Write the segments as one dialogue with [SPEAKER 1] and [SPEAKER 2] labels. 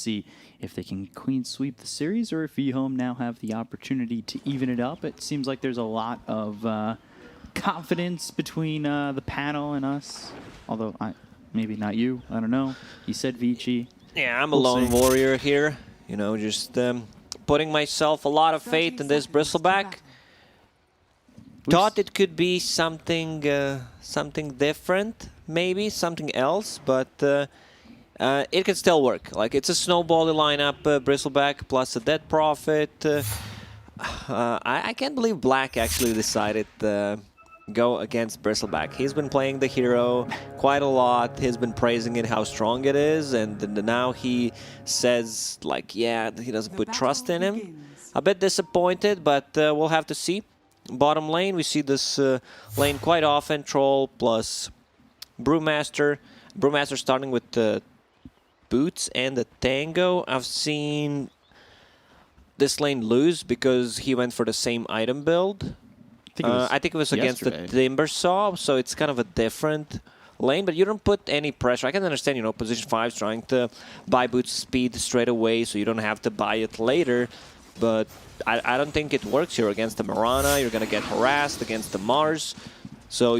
[SPEAKER 1] see if they can clean sweep the series or if EHOME now have the opportunity to even it up. It seems like there's a lot of confidence between the panel and us, although maybe not you. I don't know. You said Vici.
[SPEAKER 2] Yeah, I'm a lone warrior here. You know, just putting myself a lot of faith in this bristleback. Thought it could be something something different, maybe something else, but it can still work. Like, it's a snowbally lineup, bristleback plus a dead prophet. I can't believe Black actually decided to go against bristleback. He's been playing the hero quite a lot. He's been praising it, how strong it is, and now he says, like, yeah, he doesn't put trust in him. A bit disappointed, but we'll have to see. Bottom lane, we see this lane quite often. Troll plus Brewmaster. Brewmaster starting with the boots and the tango. I've seen this lane lose because he went for the same item build. I think it was against the Timbersaw, so it's kind of a different lane, but you don't put any pressure. I can understand, you know, position 5's trying to buy boots speed straight away so you don't have to buy it later, but I don't think it works here against the Mirana. You're going to get harassed against the Mars, so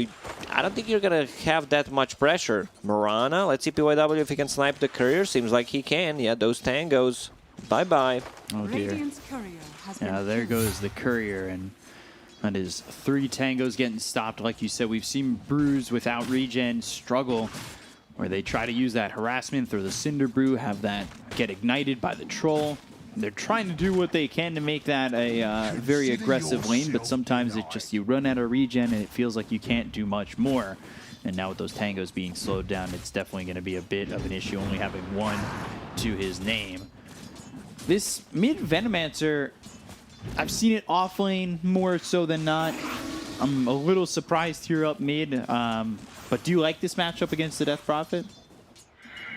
[SPEAKER 2] I don't think you're going to have that much pressure. Mirana, let's see PYW if he can snipe the courier. Seems like he can. Yeah, those tangos. Bye-bye.
[SPEAKER 1] Oh, dear. Yeah, there goes the courier, and that is 3 tangos getting stopped. Like you said, we've seen Brews without regen struggle, where they try to use that harassment through the Cinder Brew, have that get ignited by the Troll. They're trying to do what they can to make that a very aggressive lane, but sometimes it just, you run out of regen and it feels like you can't do much more. And now with those tangos being slowed down, it's definitely going to be a bit of an issue, only having 1 to his name. This mid Venomancer, I've seen it off lane more so than not. I'm a little surprised here up mid, but do you like this matchup against the Death Prophet?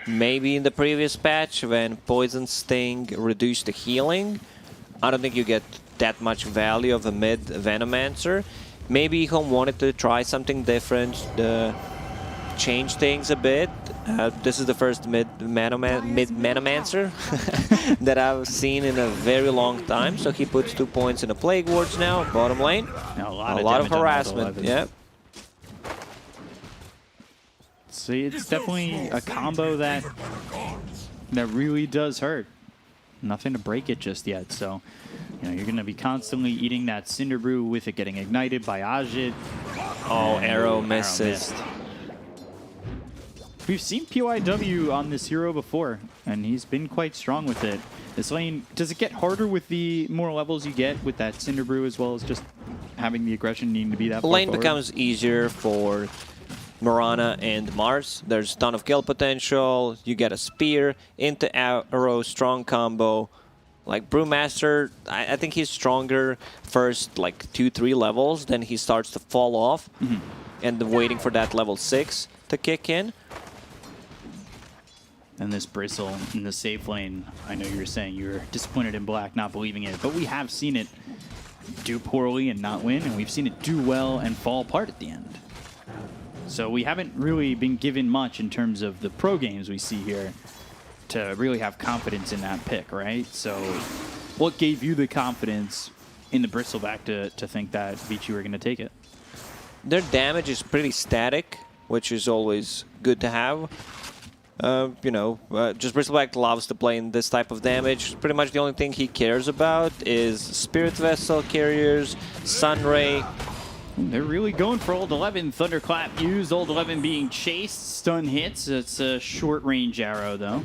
[SPEAKER 2] Maybe in the previous patch when Poison Sting reduced the healing. I don't think you get that much value of a mid Venomancer. Maybe EHOME wanted to try something different, change things a bit. This is the first mid Venomancer that I've seen in a very long time. So he puts 2 points in the Plague Wards now, bottom lane.
[SPEAKER 1] Now
[SPEAKER 2] a lot of harassment, yeah.
[SPEAKER 1] See, it's definitely a combo that really does hurt. Nothing to break it just yet, so you know, you're going to be constantly eating that Cinder Brew with it getting ignited by Ajit.
[SPEAKER 2] Oh, arrow misses.
[SPEAKER 1] We've seen PYW on this hero before, and he's been quite strong with it. This lane, does it get harder with the more levels you get with that Cinder Brew, as well as just having the aggression needing to be that far
[SPEAKER 2] lane
[SPEAKER 1] forward?
[SPEAKER 2] Becomes easier for Mirana and Mars. There's a ton of kill potential. You get a spear into arrow, strong combo. Like Brewmaster, I think he's stronger first like 2-3 levels, then he starts to fall off, and waiting for that level 6 to kick in.
[SPEAKER 1] And this Bristle in the safe lane, I know you were saying you were disappointed in Black, not believing it, but we have seen it do poorly and not win, and we've seen it do well and fall apart at the end. So we haven't really been given much in terms of the pro games we see here to really have confidence in that pick, right? So what gave you the confidence in the Bristleback to think that Vici were going to take it?
[SPEAKER 2] Their damage is pretty static, which is always good to have. You know, just Bristleback loves to play in this type of damage. Pretty much the only thing he cares about is Spirit Vessel, Carriers, Sunray.
[SPEAKER 1] They're really going for Old 11. Thunderclap used, Old 11 being chased, stun hits. It's a short range arrow though.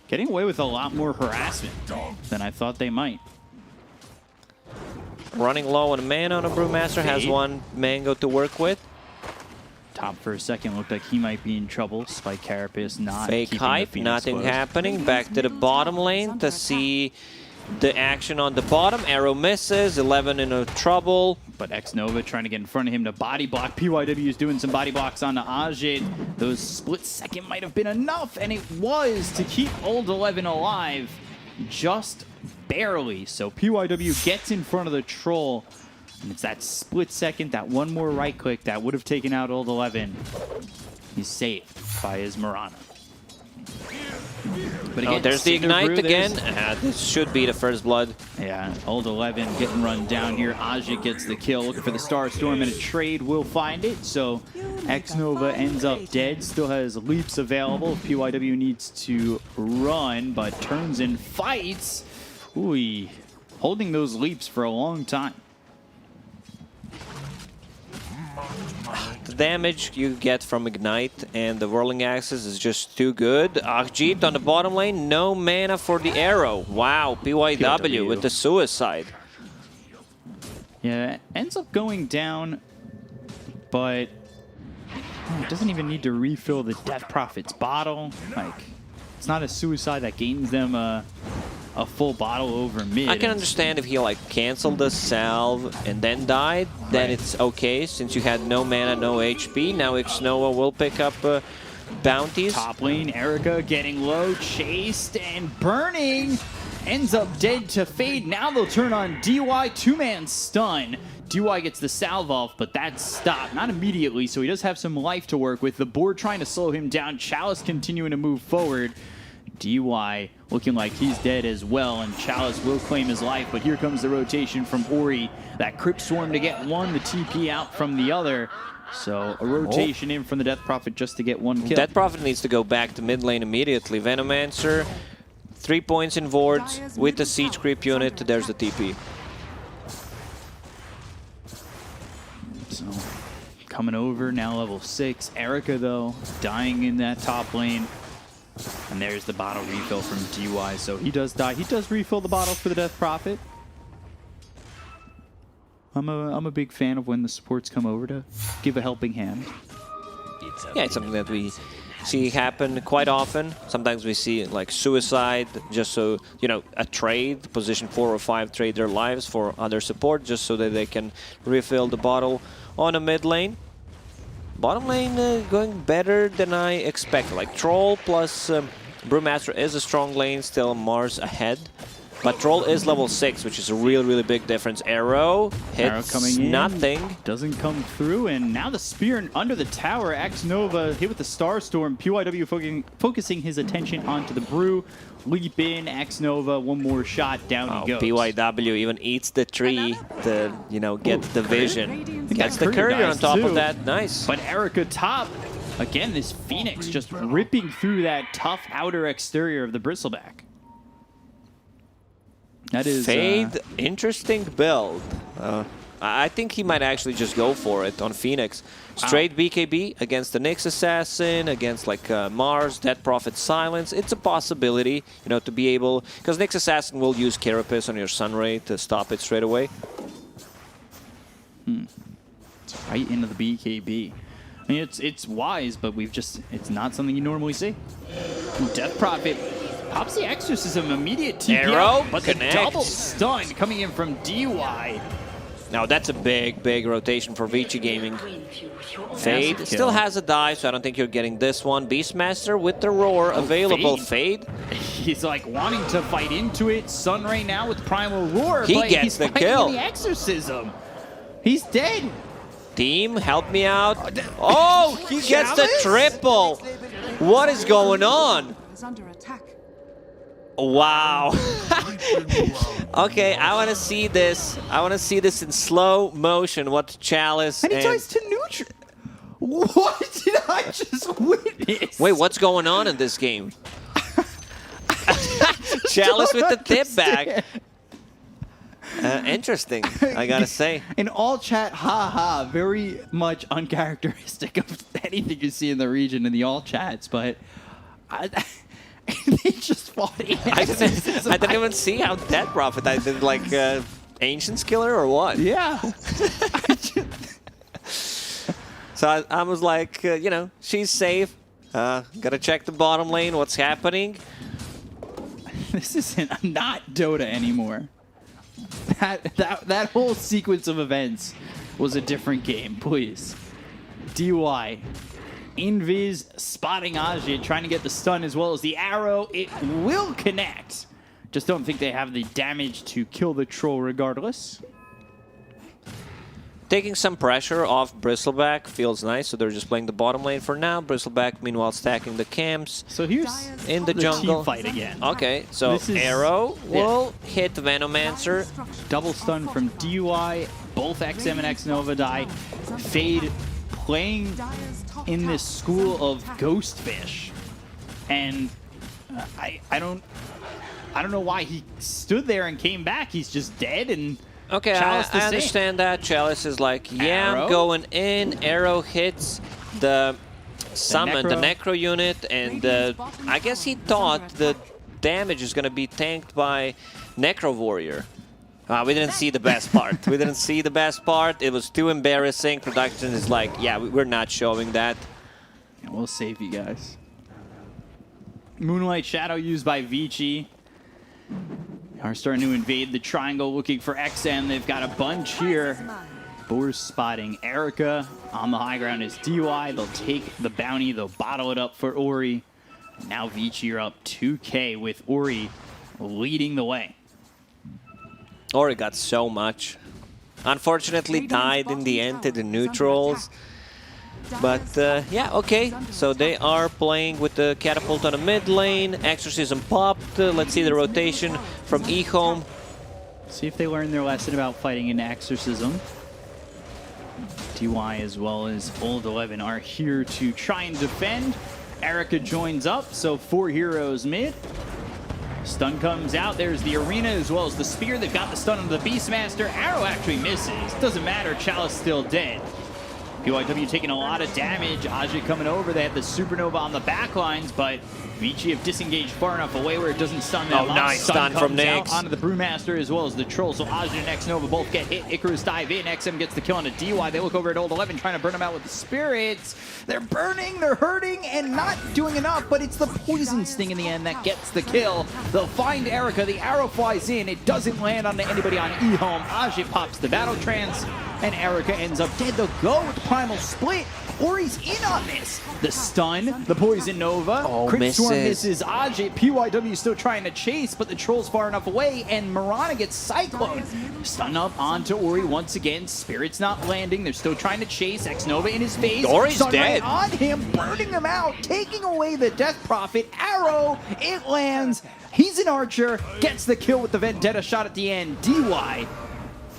[SPEAKER 1] Getting away with a lot more harassment than I thought they might.
[SPEAKER 2] Running low on mana on a Brewmaster, has 1 mango to work with.
[SPEAKER 1] Top for a second looked like he might be in trouble. Spike Carapace not
[SPEAKER 2] fake
[SPEAKER 1] keeping
[SPEAKER 2] hype,
[SPEAKER 1] the Phoenix
[SPEAKER 2] nothing
[SPEAKER 1] close.
[SPEAKER 2] happening. Back to the bottom lane to see the action on the bottom. Arrow misses, 11 in trouble.
[SPEAKER 1] But X-Nova trying to get in front of him to body block. PYW is doing some body blocks on the Ajit. Those split second might have been enough, and it was to keep Old 11 alive just barely. So PYW gets in front of the Troll, and it's that split second, that one more right click that would have taken out Old 11. He's saved by his Mirana. But
[SPEAKER 2] again, there's the Ignite again.
[SPEAKER 1] There's...
[SPEAKER 2] This should be the first blood.
[SPEAKER 1] Yeah, Old 11 getting run down here. Aja gets the kill, looking for the Star Storm, and a trade will find it. So Xnova ends up dead, still has leaps available. PYW needs to run, but turns and fights. Ooh, holding those leaps for a long time.
[SPEAKER 2] The damage you get from Ignite and the Whirling Axis is just too good. Ajit on the bottom lane, no mana for the arrow. Wow, PYW with the suicide.
[SPEAKER 1] Yeah, ends up going down, but it doesn't even need to refill the Death Prophet's bottle. Like, it's not a suicide that gains them a full bottle over mid.
[SPEAKER 2] I can understand if he like canceled the salve and then died, then it's okay since you had no mana, no HP. Now Xnova will pick up bounties.
[SPEAKER 1] Top lane, Erica getting low, chased and burning. Ends up dead to Fade. Now they'll turn on DY, two-man stun. DY gets the salve off, but that's stopped. Not immediately, so he does have some life to work with. The board trying to slow him down. Chalice continuing to move forward. DY looking like he's dead as well, and Chalice will claim his life, but here comes the rotation from Ori. That Crypt Swarm to get one, the TP out from the other. So a rotation in from the Death Prophet just to get one kill.
[SPEAKER 2] Death Prophet needs to go back to mid lane immediately. Venomancer, 3 points in wards with the Siege Creep unit. There's the TP.
[SPEAKER 1] So coming over, now level 6. Erica, though, dying in that top lane. And there's the bottle refill from DY. So he does die. He does refill the bottle for the Death Prophet. I'm a big fan of when the supports come over to give a helping hand.
[SPEAKER 2] Yeah, it's something that we see happen quite often. Sometimes we see like suicide, just so, you know, a trade, position 4 or 5 trade their lives for other support, just so that they can refill the bottle on a mid lane. Bottom lane going better than I expected. Like Troll plus Brewmaster is a strong lane, still Mars ahead. But Troll is level 6, which is a really big difference. Arrow hits
[SPEAKER 1] coming in,
[SPEAKER 2] nothing.
[SPEAKER 1] Doesn't come through, and now the spear under the tower. Xnova hit with the Star Storm. PYW focusing his attention onto the Brew. Leap in, Xnova, one more shot, down he goes.
[SPEAKER 2] PYW even eats the tree to, you know, get the vision. Gets the courier on top of that, nice.
[SPEAKER 1] But Erica top, again, this Phoenix just ripping through that tough outer exterior of the Bristleback. That is
[SPEAKER 2] Fade, interesting build. I think he might actually just go for it on Phoenix. Straight BKB against the Nyx Assassin, against like Mars, Death Prophet Silence. It's a possibility, you know, to be able... Because Nyx Assassin will use Carapace on your Sunray to stop it straight away.
[SPEAKER 1] It's right into the BKB. I mean, it's wise, but it's not something you normally see. Death Prophet pops the Exorcism, immediate TP,
[SPEAKER 2] Arrow,
[SPEAKER 1] but the double stun coming in from DY.
[SPEAKER 2] Now that's a big rotation for Vici Gaming. Fade still has a dive, so I don't think you're getting this one. Beastmaster with the roar available. Fade.
[SPEAKER 1] He's like wanting to fight into it. Sunray now with Primal Roar.
[SPEAKER 2] He
[SPEAKER 1] but
[SPEAKER 2] gets
[SPEAKER 1] he's
[SPEAKER 2] the
[SPEAKER 1] fighting
[SPEAKER 2] kill.
[SPEAKER 1] The Exorcism. He's dead.
[SPEAKER 2] Team, help me out. Oh, he gets the triple. What is going on? Wow. Okay, I want to see this. I want to see this in slow motion. What Chalice
[SPEAKER 1] and he tries to neutral. What did I just witness?
[SPEAKER 2] Wait, what's going on in this game? Chalice with the tip back. Interesting, I gotta say.
[SPEAKER 1] In all chat, haha, very much uncharacteristic of anything you see in the region in the all chats, but they just fought in
[SPEAKER 2] I didn't even see how Death Prophet, I did like Ancient's Killer or what?
[SPEAKER 1] Yeah.
[SPEAKER 2] So I was like, you know, she's safe. Gotta check the bottom lane, what's happening.
[SPEAKER 1] This isn't not Dota anymore. That whole sequence of events was a different game, please. DY, Invis spotting Ajit, trying to get the stun as well as the arrow. It will connect. Just don't think they have the damage to kill the troll regardless.
[SPEAKER 2] taking some pressure off Bristleback. Feels nice. So they're just playing the bottom lane for now. Bristleback, meanwhile, stacking the camps.
[SPEAKER 1] So here's
[SPEAKER 2] in the jungle.
[SPEAKER 1] Team fight again.
[SPEAKER 2] Okay, so Arrow will hit Venomancer.
[SPEAKER 1] Double stun from DUI. Both XM and X Nova die. Fade playing in this school of Ghostfish, and I don't know why he stood there and came back. He's just dead. And
[SPEAKER 2] okay, I understand that. Chalice is like, yeah, I'm going in. Arrow hits the summon, the Necro unit, and I guess he thought the damage is going to be tanked by Necro Warrior. We didn't see the best part. We didn't see the best part. It was too embarrassing. Production is like, yeah, we're not showing that.
[SPEAKER 1] Yeah, we'll save you guys. Moonlight Shadow used by Vici. Are starting to invade the triangle, looking for XM. They've got a bunch here. Boar's spotting Erica. On the high ground is DUI. They'll take the bounty. They'll bottle it up for Ori. Now Vici are up 2K with Ori leading the way.
[SPEAKER 2] Ori got so much. Unfortunately, died in the end to the neutrals. But yeah, okay. So they are playing with the catapult on the mid lane. Exorcism popped. Let's see the rotation from EHOME.
[SPEAKER 1] See if they learn their lesson about fighting in Exorcism. DY as well as Old 11 are here to try and defend. Erica joins up, so 4 heroes mid. Stun comes out. There's the arena as well as the spear. They've got the stun on the Beastmaster. Arrow actually misses. Doesn't matter. Chalice still dead. PYW taking a lot of damage. Ajit coming over. They have the supernova on the back lines, but Vici have disengaged far enough away where it doesn't stun them.
[SPEAKER 2] Oh, nice stun from Nyx.
[SPEAKER 1] Onto the Brewmaster as well as the Troll. So Ajit and X Nova both get hit. Icarus dive in. XM gets the kill on a DY. They look over at Old 11 trying to burn them out with the spirits. They're burning, they're hurting, and not doing enough, but it's the poison sting in the end that gets the kill. They'll find Erica. The arrow flies in. It doesn't land on anybody on EHOME. Ajit pops the battle trance, and Erica ends up dead. They'll go with the primal split. Ori's in on this. The stun, the poison nova. Crit Storm misses Ajit. PYW still trying to chase, but the Troll's far enough away, and Mirana gets cyclone. Stun up onto Ori once again. Spirit's not landing. They're still trying to chase. X Nova in his face.
[SPEAKER 2] Ori's
[SPEAKER 1] stun
[SPEAKER 2] dead.
[SPEAKER 1] Right on him, burning him out, taking away the Death Prophet. Arrow, it lands. He's an archer, gets the kill with the Vendetta shot at the end. DY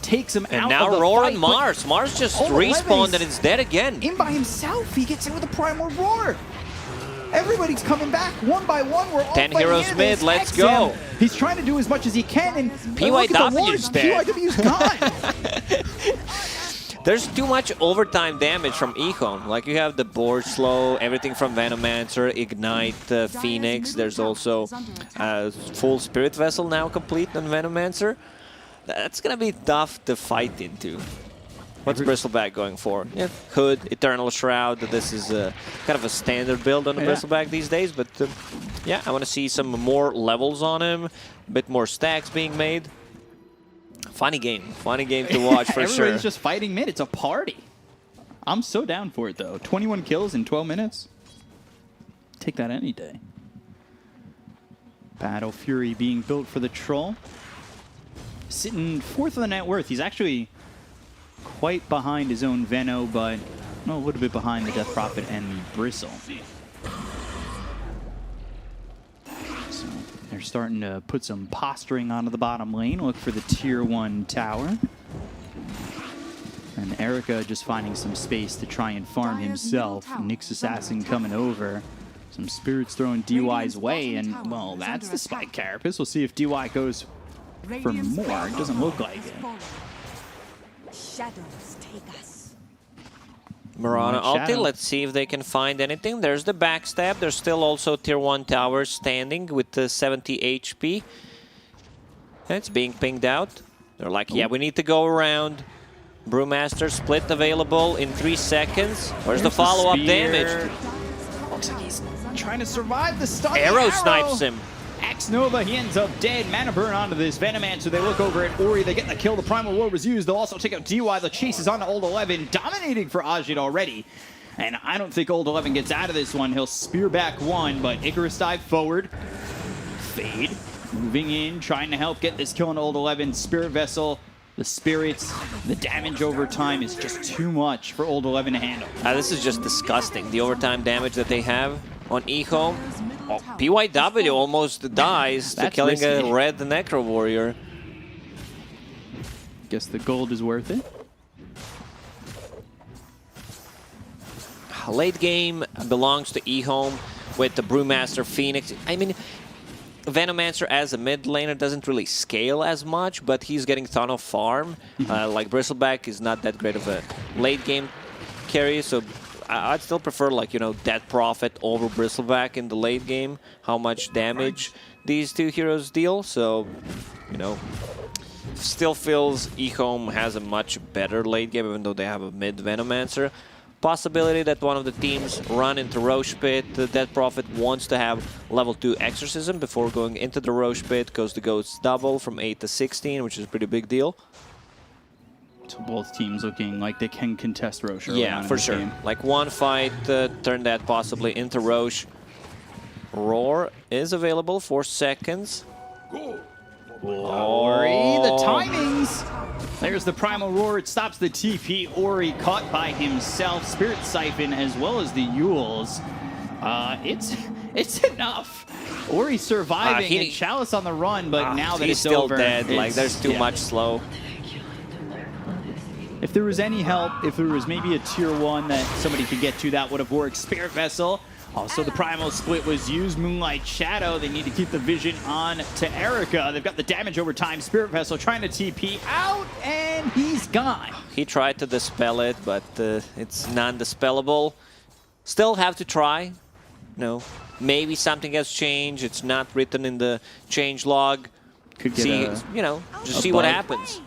[SPEAKER 1] takes him out
[SPEAKER 2] now
[SPEAKER 1] of the
[SPEAKER 2] Roar
[SPEAKER 1] fight,
[SPEAKER 2] and Mars. Mars just
[SPEAKER 1] Old
[SPEAKER 2] respawned
[SPEAKER 1] 11
[SPEAKER 2] and it's dead again.
[SPEAKER 1] in by himself. He gets in with a primal roar. Everybody's coming back one by one. We're all
[SPEAKER 2] 10
[SPEAKER 1] fighting
[SPEAKER 2] heroes
[SPEAKER 1] into
[SPEAKER 2] mid,
[SPEAKER 1] this.
[SPEAKER 2] let's
[SPEAKER 1] XM,
[SPEAKER 2] go.
[SPEAKER 1] He's trying to do as much as he can, and look at the wards.
[SPEAKER 2] PYW's dead.
[SPEAKER 1] PYW's gone.
[SPEAKER 2] There's too much overtime damage from EHOME. Like you have the board slow, everything from Venomancer, Ignite, Phoenix. There's also full Spirit Vessel now complete on Venomancer. That's gonna be tough to fight into. What's Bristleback going for? Yeah, Hood, Eternal Shroud. This is kind of a standard build on the Bristleback these days, but yeah, I want to see some more levels on him, a bit more stacks being made. Funny game to watch for sure.
[SPEAKER 1] Everybody's just fighting mid. It's a party. I'm so down for it though. 21 kills in 12 minutes. Take that any day. Battle Fury being built for the Troll. Sitting 4th on the net worth. He's actually quite behind his own Veno, but a little bit behind the Death Prophet and the Bristle. So they're starting to put some posturing onto the bottom lane. Look for the tier 1 tower. And Erica just finding some space to try and farm himself. Nyx Assassin coming over. Some spirits throwing DY's way, and well, that's the Spike Carapace. We'll see if DY goes for more. It doesn't look like it.
[SPEAKER 3] Shadows take us.
[SPEAKER 2] Mirana ulti, let's see if they can find anything. There's the backstab. There's still also tier 1 towers standing with the 70 HP. And it's being pinged out. They're like, yeah, we need to go around. Brewmaster split available in 3 seconds. Where's the follow-up damage?
[SPEAKER 1] Looks like he's trying to survive the stun.
[SPEAKER 2] Arrow snipes him.
[SPEAKER 1] X Nova, he ends up dead. Mana burn onto this Venomancer. They look over at Ori. They get the kill. The Primal Roar was used. They'll also take out DY. The chase is on to Old 11, dominating for Ajit already. And I don't think Old 11 gets out of this one. He'll spear back one, but Icarus dive forward. Fade, moving in, trying to help get this kill on Old 11. Spirit Vessel The spirits, the damage over time is just too much for Old 11 to handle.
[SPEAKER 2] This is just disgusting. The overtime damage that they have on EHOME. Oh, PYW almost dies to killing
[SPEAKER 1] risky.
[SPEAKER 2] a red Necro Warrior.
[SPEAKER 1] Guess the gold is worth it.
[SPEAKER 2] Late game belongs to EHOME with the Brewmaster Phoenix. I mean, Venomancer as a mid laner doesn't really scale as much, but he's getting ton of farm. Like Bristleback is not that great of a late game carry, so I'd still prefer, like, you know, Dead Prophet over Bristleback in the late game, how much damage these two heroes deal. So, you know, still feels EHOME has a much better late game, even though they have a mid Venomancer. Possibility that one of the teams run into Roche Pit. The Dead Prophet wants to have level 2 Exorcism before going into the Roche Pit, because the Ghosts double from 8 to 16, which is a pretty big deal.
[SPEAKER 1] So both teams looking like they can contest Roche.
[SPEAKER 2] Yeah, for sure. Game. Like one fight, turn that possibly into Roche. Roar is available for seconds.
[SPEAKER 1] Ori, the timings! There's the Primal Roar, it stops the TP. Ori caught by himself. Spirit Siphon as well as the Yules. It's enough. Ori surviving and Chalice on the run, but now that
[SPEAKER 2] he's
[SPEAKER 1] it's
[SPEAKER 2] still
[SPEAKER 1] over,
[SPEAKER 2] dead. Like, there's too much slow.
[SPEAKER 1] If there was any help, if there was maybe a tier 1 that somebody could get to, that would have worked. Spirit Vessel. Also, the Primal Split was used. Moonlight Shadow, they need to keep the vision on to Erica. They've got the damage over time. Spirit Vessel trying to TP out, and he's gone.
[SPEAKER 2] He tried to dispel it, but it's non-dispellable. Still have to try. No, maybe something has changed. It's not written in the change log.
[SPEAKER 1] Could get
[SPEAKER 2] you know, just see what happens.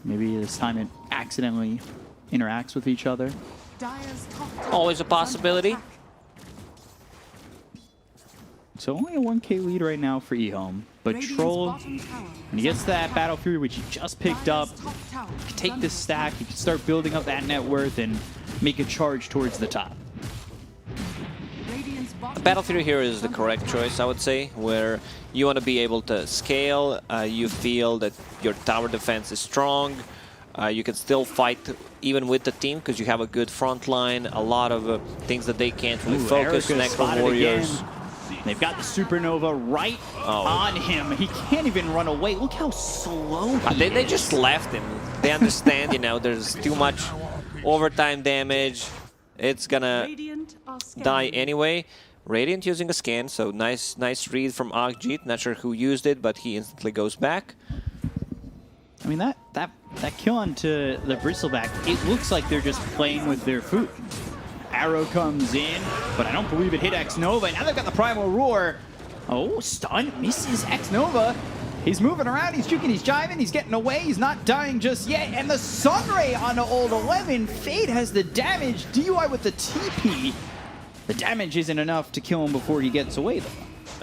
[SPEAKER 1] Maybe this time it accidentally interacts with each other.
[SPEAKER 2] Always a possibility.
[SPEAKER 1] So only a 1k lead right now for EHOME, but Troll, when he gets that Battle Fury, which he just picked up, you take this stack, you can start building up that net worth and make a charge towards the top.
[SPEAKER 2] A Battle Fury here is the correct choice, I would say, where you want to be able to scale, you feel that your tower defense is strong, you can still fight even with the team because you have a good front line, a lot of things that they can't really focus. Necro Warriors.
[SPEAKER 1] Again. They've got the Supernova right on him. He can't even run away. Look how slow he
[SPEAKER 2] They just left him. They understand, you know, there's too much overtime damage. It's gonna die anyway. Radiant using a scan, so nice read from Akhjit. Not sure who used it, but he instantly goes back.
[SPEAKER 1] I mean, that kill onto the Bristleback, it looks like they're just playing with their food. Arrow comes in, but I don't believe it hit X-Nova. Now they've got the Primal Roar. Oh, stun, misses X-Nova. He's moving around, he's juking, he's jiving, he's getting away, he's not dying just yet. And the Sunray onto Old 11. Fade has the damage. DUI with the TP. The damage isn't enough to kill him before he gets away, though.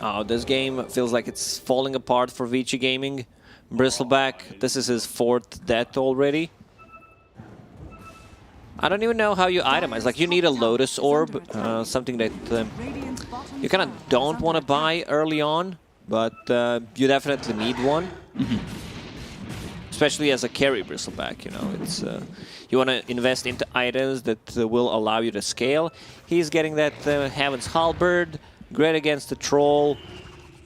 [SPEAKER 2] Oh, this game feels like it's falling apart for Vici Gaming. Bristleback, this is his 4th death already. I don't even know how you itemize. Like, you need a Lotus Orb, something that you kind of don't want to buy early on, but you definitely need one. Especially as a carry Bristleback, you know. It's you want to invest into items that will allow you to scale. He's getting that Heaven's Halberd, great against the Troll.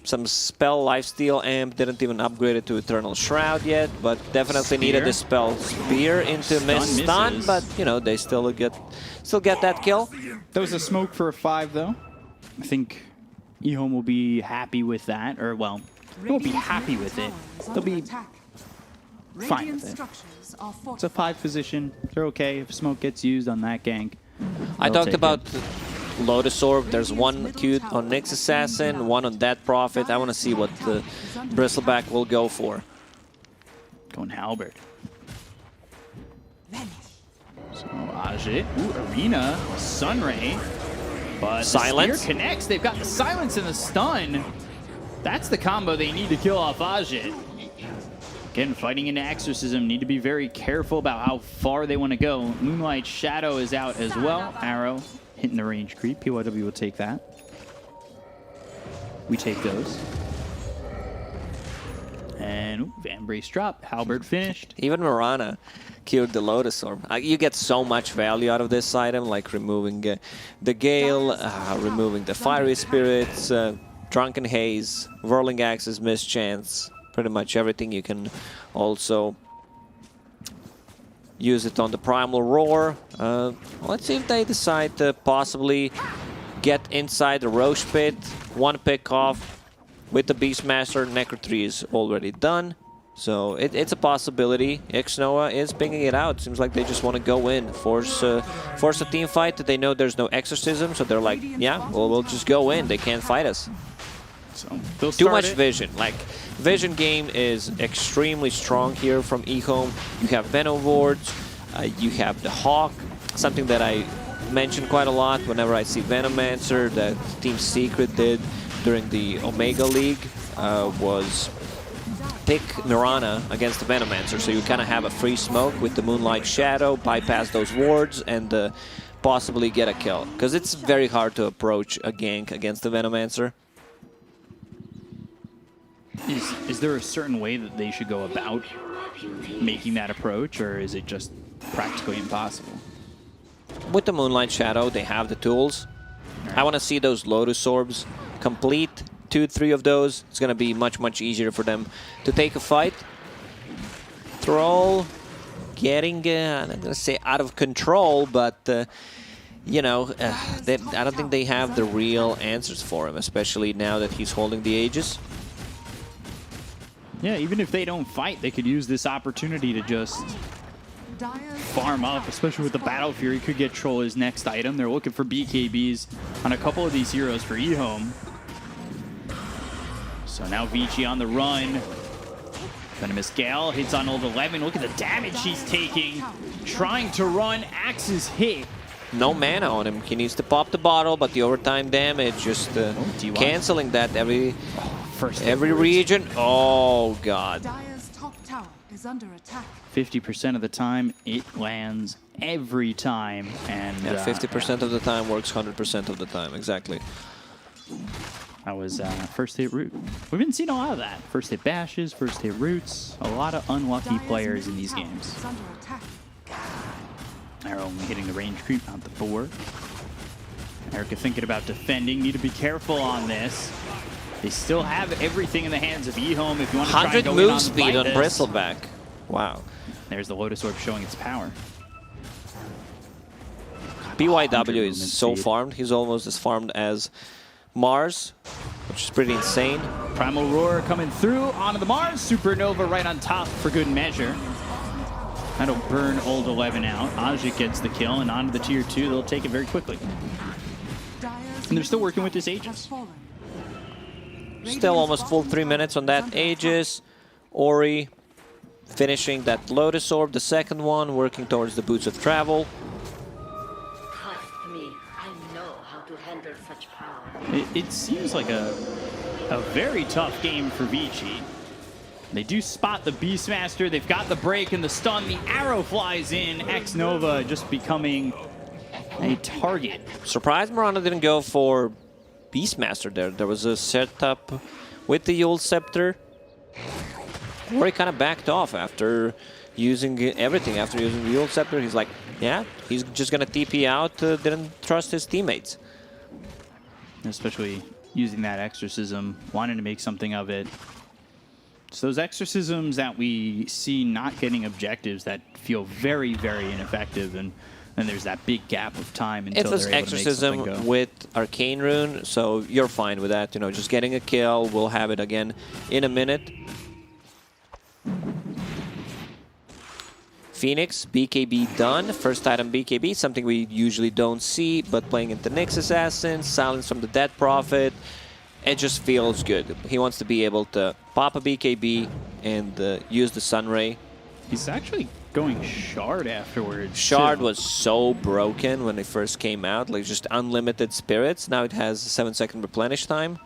[SPEAKER 2] Some spell lifesteal amp, didn't even upgrade it to Eternal Shroud yet, but definitely needed the spell Spear into stun, but you know, they still get that kill.
[SPEAKER 1] That was a smoke for a 5 though. I think EHOME will be happy with that, or well, they won't be happy with it. They'll be fine with it. It's a 5 position. They're okay if smoke gets used on that gank.
[SPEAKER 2] I talked about Lotus Orb. There's one queued on Nyx Assassin, one on Dead Prophet. I want to see what the Bristleback will go for.
[SPEAKER 1] Going Halberd. So Akhjit, Arena, Sunray, but
[SPEAKER 2] Silence
[SPEAKER 1] Spear connects. They've got the silence and the stun. That's the combo they need to kill off Akhjit. Again, fighting into Exorcism, need to be very careful about how far they want to go. Moonlight Shadow is out as well. Arrow hitting the range creep. PYW will take that. We take those. And Van Brace drop. Halberd finished.
[SPEAKER 2] Even Mirana killed the Lotus Orb. You get so much value out of this item, like removing the Gale, removing the Fiery Spirits, Drunken Haze, Whirling Axes, Mischance, pretty much everything. You can also use it on the Primal Roar. Let's see if they decide to possibly get inside the Roche Pit. One pick off with the Beastmaster. Necro 3 is already done. So it's a possibility. Xnova is pinging it out. Seems like they just want to go in, force a team fight. They know there's no exorcism, so they're like, yeah, well, we'll just go in. They can't fight us.
[SPEAKER 1] So
[SPEAKER 2] too much vision. Like, vision game is extremely strong here from EHOME. You have Venom Wards, you have the Hawk, something that I mention quite a lot whenever I see Venomancer that Team Secret did during the Omega League was pick Mirana against the Venomancer, so you kind of have a free smoke with the Moonlight Shadow, bypass those wards, and possibly get a kill. Because it's very hard to approach a gank against the Venomancer.
[SPEAKER 1] Is there a certain way that they should go about making that approach, or is it just practically impossible?
[SPEAKER 2] With the Moonlight Shadow, they have the tools. I want to see those Lotus Orbs complete 2-3 of those. It's going to be much, much easier for them to take a fight. Thrall getting, I'm not going to say out of control, but, you know, I don't think they have the real answers for him, especially now that he's holding the Aegis.
[SPEAKER 1] Yeah, even if they don't fight, they could use this opportunity to just farm up, especially with the Battle Fury. Could get Troll as next item. They're looking for BKBs on a couple of these heroes for EHOME. So now Vici on the run. Venomous Gale hits on old 11. Look at the damage she's taking. Trying to run. Axes hit.
[SPEAKER 2] No mana on him. He needs to pop the bottle, but the overtime damage just canceling that every region. Oh, God.
[SPEAKER 3] Dire's top tower is under attack.
[SPEAKER 1] 50% of the time, it lands every time. And
[SPEAKER 2] 50% of the time works 100% of the time. Exactly.
[SPEAKER 1] That was first hit root. We've been seeing a lot of that. First hit bashes, first hit roots. A lot of unlucky players in these games. Arrow only hitting the range creep, not the board. Erica thinking about defending. Need to be careful on this. They still have everything in the hands of EHOME if you want to try and go in on
[SPEAKER 2] 100 move speed on Bristleback. Wow.
[SPEAKER 1] There's the Lotus Orb showing its power.
[SPEAKER 2] BYW is so farmed. He's almost as farmed as Mars, which is pretty insane.
[SPEAKER 1] Primal Roar coming through onto the Mars. Supernova right on top for good measure. That'll burn old 11 out. Ajik gets the kill, and onto the tier 2. They'll take it very quickly. And they're still working with this Aegis.
[SPEAKER 2] Still almost full 3 minutes on that Aegis. Ori finishing that Lotus Orb, the second one, working towards the Boots of Travel.
[SPEAKER 4] Trust me, I know how to handle such power.
[SPEAKER 1] It seems like a very tough game for Vici. They do spot the Beastmaster. They've got the break and the stun. The arrow flies in. Xnova just becoming a target.
[SPEAKER 2] Surprised Mirana didn't go for Beastmaster there. There was a setup with the Yule Scepter. Ori kind of backed off after using everything. After using the Yule Scepter, he's like, yeah, he's just going to TP out. Didn't trust his teammates.
[SPEAKER 1] Especially using that exorcism, wanting to make something of it. So those exorcisms that we see not getting objectives that feel very, very ineffective, and then there's that big gap of time until
[SPEAKER 2] it's
[SPEAKER 1] they're able to make something go.
[SPEAKER 2] Exorcism with Arcane Rune, so you're fine with that. You know, just getting a kill. We'll have it again in a minute. Phoenix, BKB done. First item BKB, something we usually don't see, but playing into Nyx Assassin, Silence from the Dead Prophet, it just feels good. He wants to be able to pop a BKB and use the Sunray.
[SPEAKER 1] He's actually going Shard afterwards.
[SPEAKER 2] Shard
[SPEAKER 1] too.
[SPEAKER 2] was so broken when it first came out, like just unlimited spirits. Now it has 7-second replenish time.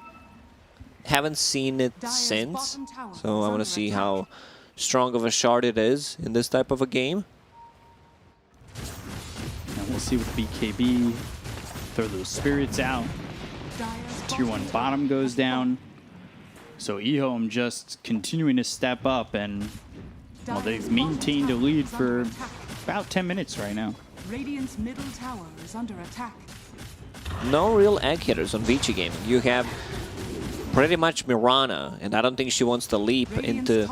[SPEAKER 2] Haven't seen it since, so I want to see how strong of a Shard it is in this type of a game.
[SPEAKER 1] And we'll see with BKB. Throw those spirits out. Tier 1 bottom goes down. So EHOME just continuing to step up, and well, they've maintained a lead for about 10 minutes right now.
[SPEAKER 3] Radiant's middle tower is under attack.
[SPEAKER 2] No real egg hitters on Vici Gaming. You have pretty much Mirana, and I don't think she wants to leap into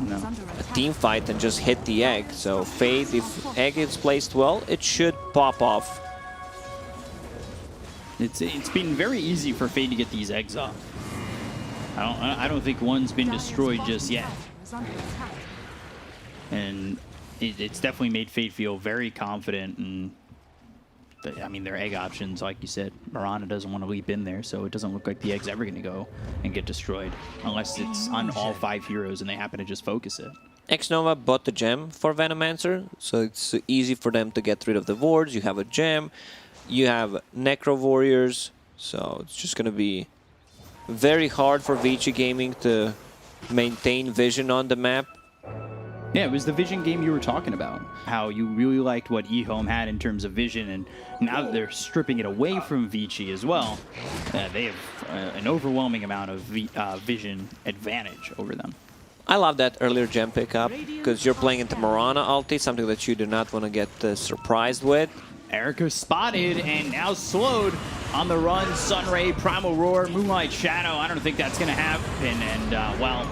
[SPEAKER 2] a team fight and just hit the egg. So Fade, if egg is placed well, it should pop off.
[SPEAKER 1] It's been very easy for Fade to get these eggs off. I don't think one's been destroyed just yet. And it's definitely made Fade feel very confident. And I mean, their egg options, like you said, Mirana doesn't want to leap in there, so it doesn't look like the egg's ever going to go and get destroyed unless it's on all 5 heroes and they happen to just focus it.
[SPEAKER 2] Xnova bought the gem for Venomancer, so it's easy for them to get rid of the wards. You have a gem, you have Necro Warriors, so it's just going to be very hard for Vici Gaming to maintain vision on the map.
[SPEAKER 1] Yeah, it was the vision game you were talking about. How you really liked what EHOME had in terms of vision, and now that they're stripping it away from Vici as well, they have an overwhelming amount of vision advantage over them.
[SPEAKER 2] I love that earlier gem pickup, because you're playing into Mirana ulti, something that you do not want to get surprised with.
[SPEAKER 1] Erica spotted and now slowed on the run. Sunray, Primal Roar, Moonlight Shadow. I don't think that's going to happen, and well,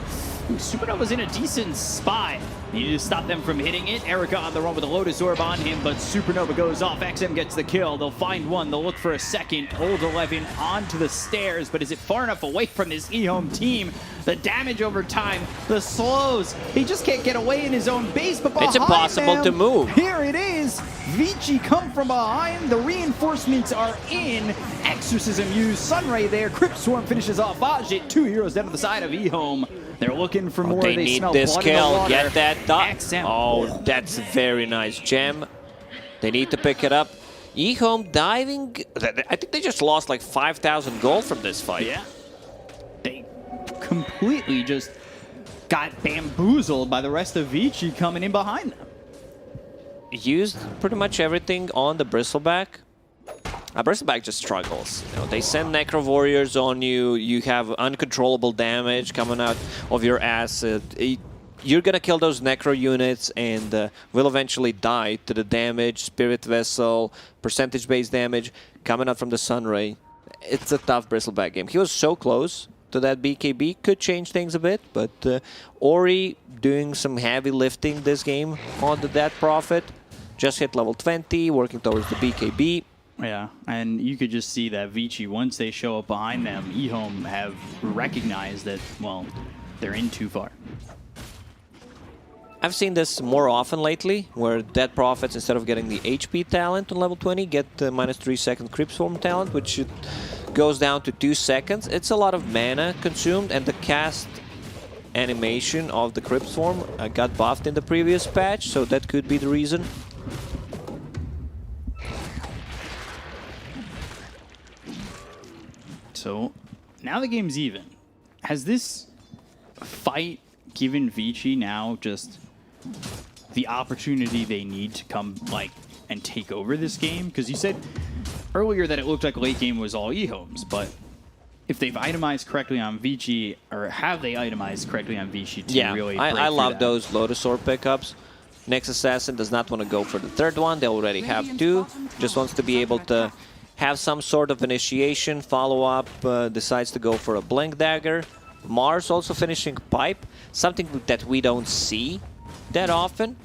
[SPEAKER 1] Supernova's in a decent spot. Needed to stop them from hitting it. Erica on the run with a Lotus Orb on him, but Supernova goes off. XM gets the kill. They'll find one. They'll look for a second. Hold 11 onto the stairs, but is it far enough away from this EHOME team? The damage over time, the slows. He just can't get away in his own base, but behind
[SPEAKER 2] it's impossible
[SPEAKER 1] them,
[SPEAKER 2] to move.
[SPEAKER 1] Here it is. Vici come from behind. The reinforcements are in. Exorcism used. Sunray there. Crypt Swarm finishes off Ajit. 2 heroes down to the side of EHOME. They're looking for more.
[SPEAKER 2] They need
[SPEAKER 1] smell
[SPEAKER 2] this
[SPEAKER 1] blood in the
[SPEAKER 2] kill.
[SPEAKER 1] water.
[SPEAKER 2] Get that dot.
[SPEAKER 1] XM.
[SPEAKER 2] Oh, that's a very nice gem. They need to pick it up. EHOME diving. I think they just lost like 5,000 gold from this fight.
[SPEAKER 1] Yeah. They completely just got bamboozled by the rest of Vici coming in behind them.
[SPEAKER 2] Used pretty much everything on the Bristleback. Bristleback just struggles. You know, they send Necro Warriors on you. You have uncontrollable damage coming out of your ass. You're gonna kill those Necro units and will eventually die to the damage, Spirit Vessel, percentage-based damage coming out from the Sunray. It's a tough Bristleback game. He was so close to that BKB. Could change things a bit, but Ori doing some heavy lifting this game on the Death Prophet. Just hit level 20, working towards the BKB.
[SPEAKER 1] Yeah, and you could just see that Vici, once they show up behind them, EHOME have recognized that, well, they're in too far.
[SPEAKER 2] I've seen this more often lately, where Dead Prophets, instead of getting the HP talent on level 20, get the -3 second Crypt Swarm talent, which goes down to 2 seconds. It's a lot of mana consumed, and the cast animation of the Crypt Swarm got buffed in the previous patch, so that could be the reason.
[SPEAKER 1] So now the game's even. Has this fight given Vici now just the opportunity they need to come and take over this game? Because you said earlier that it looked like late game was all EHOME's, but if they've itemized correctly on Vici, or have they itemized correctly on Vici to really break
[SPEAKER 2] I love
[SPEAKER 1] that?
[SPEAKER 2] those Lotus Orb pickups. Next Assassin does not want to go for the third one. They already have 2. Just wants to be able to have some sort of initiation, follow-up, decides to go for a Blink Dagger. Mars also finishing Pipe, something that we don't see that often.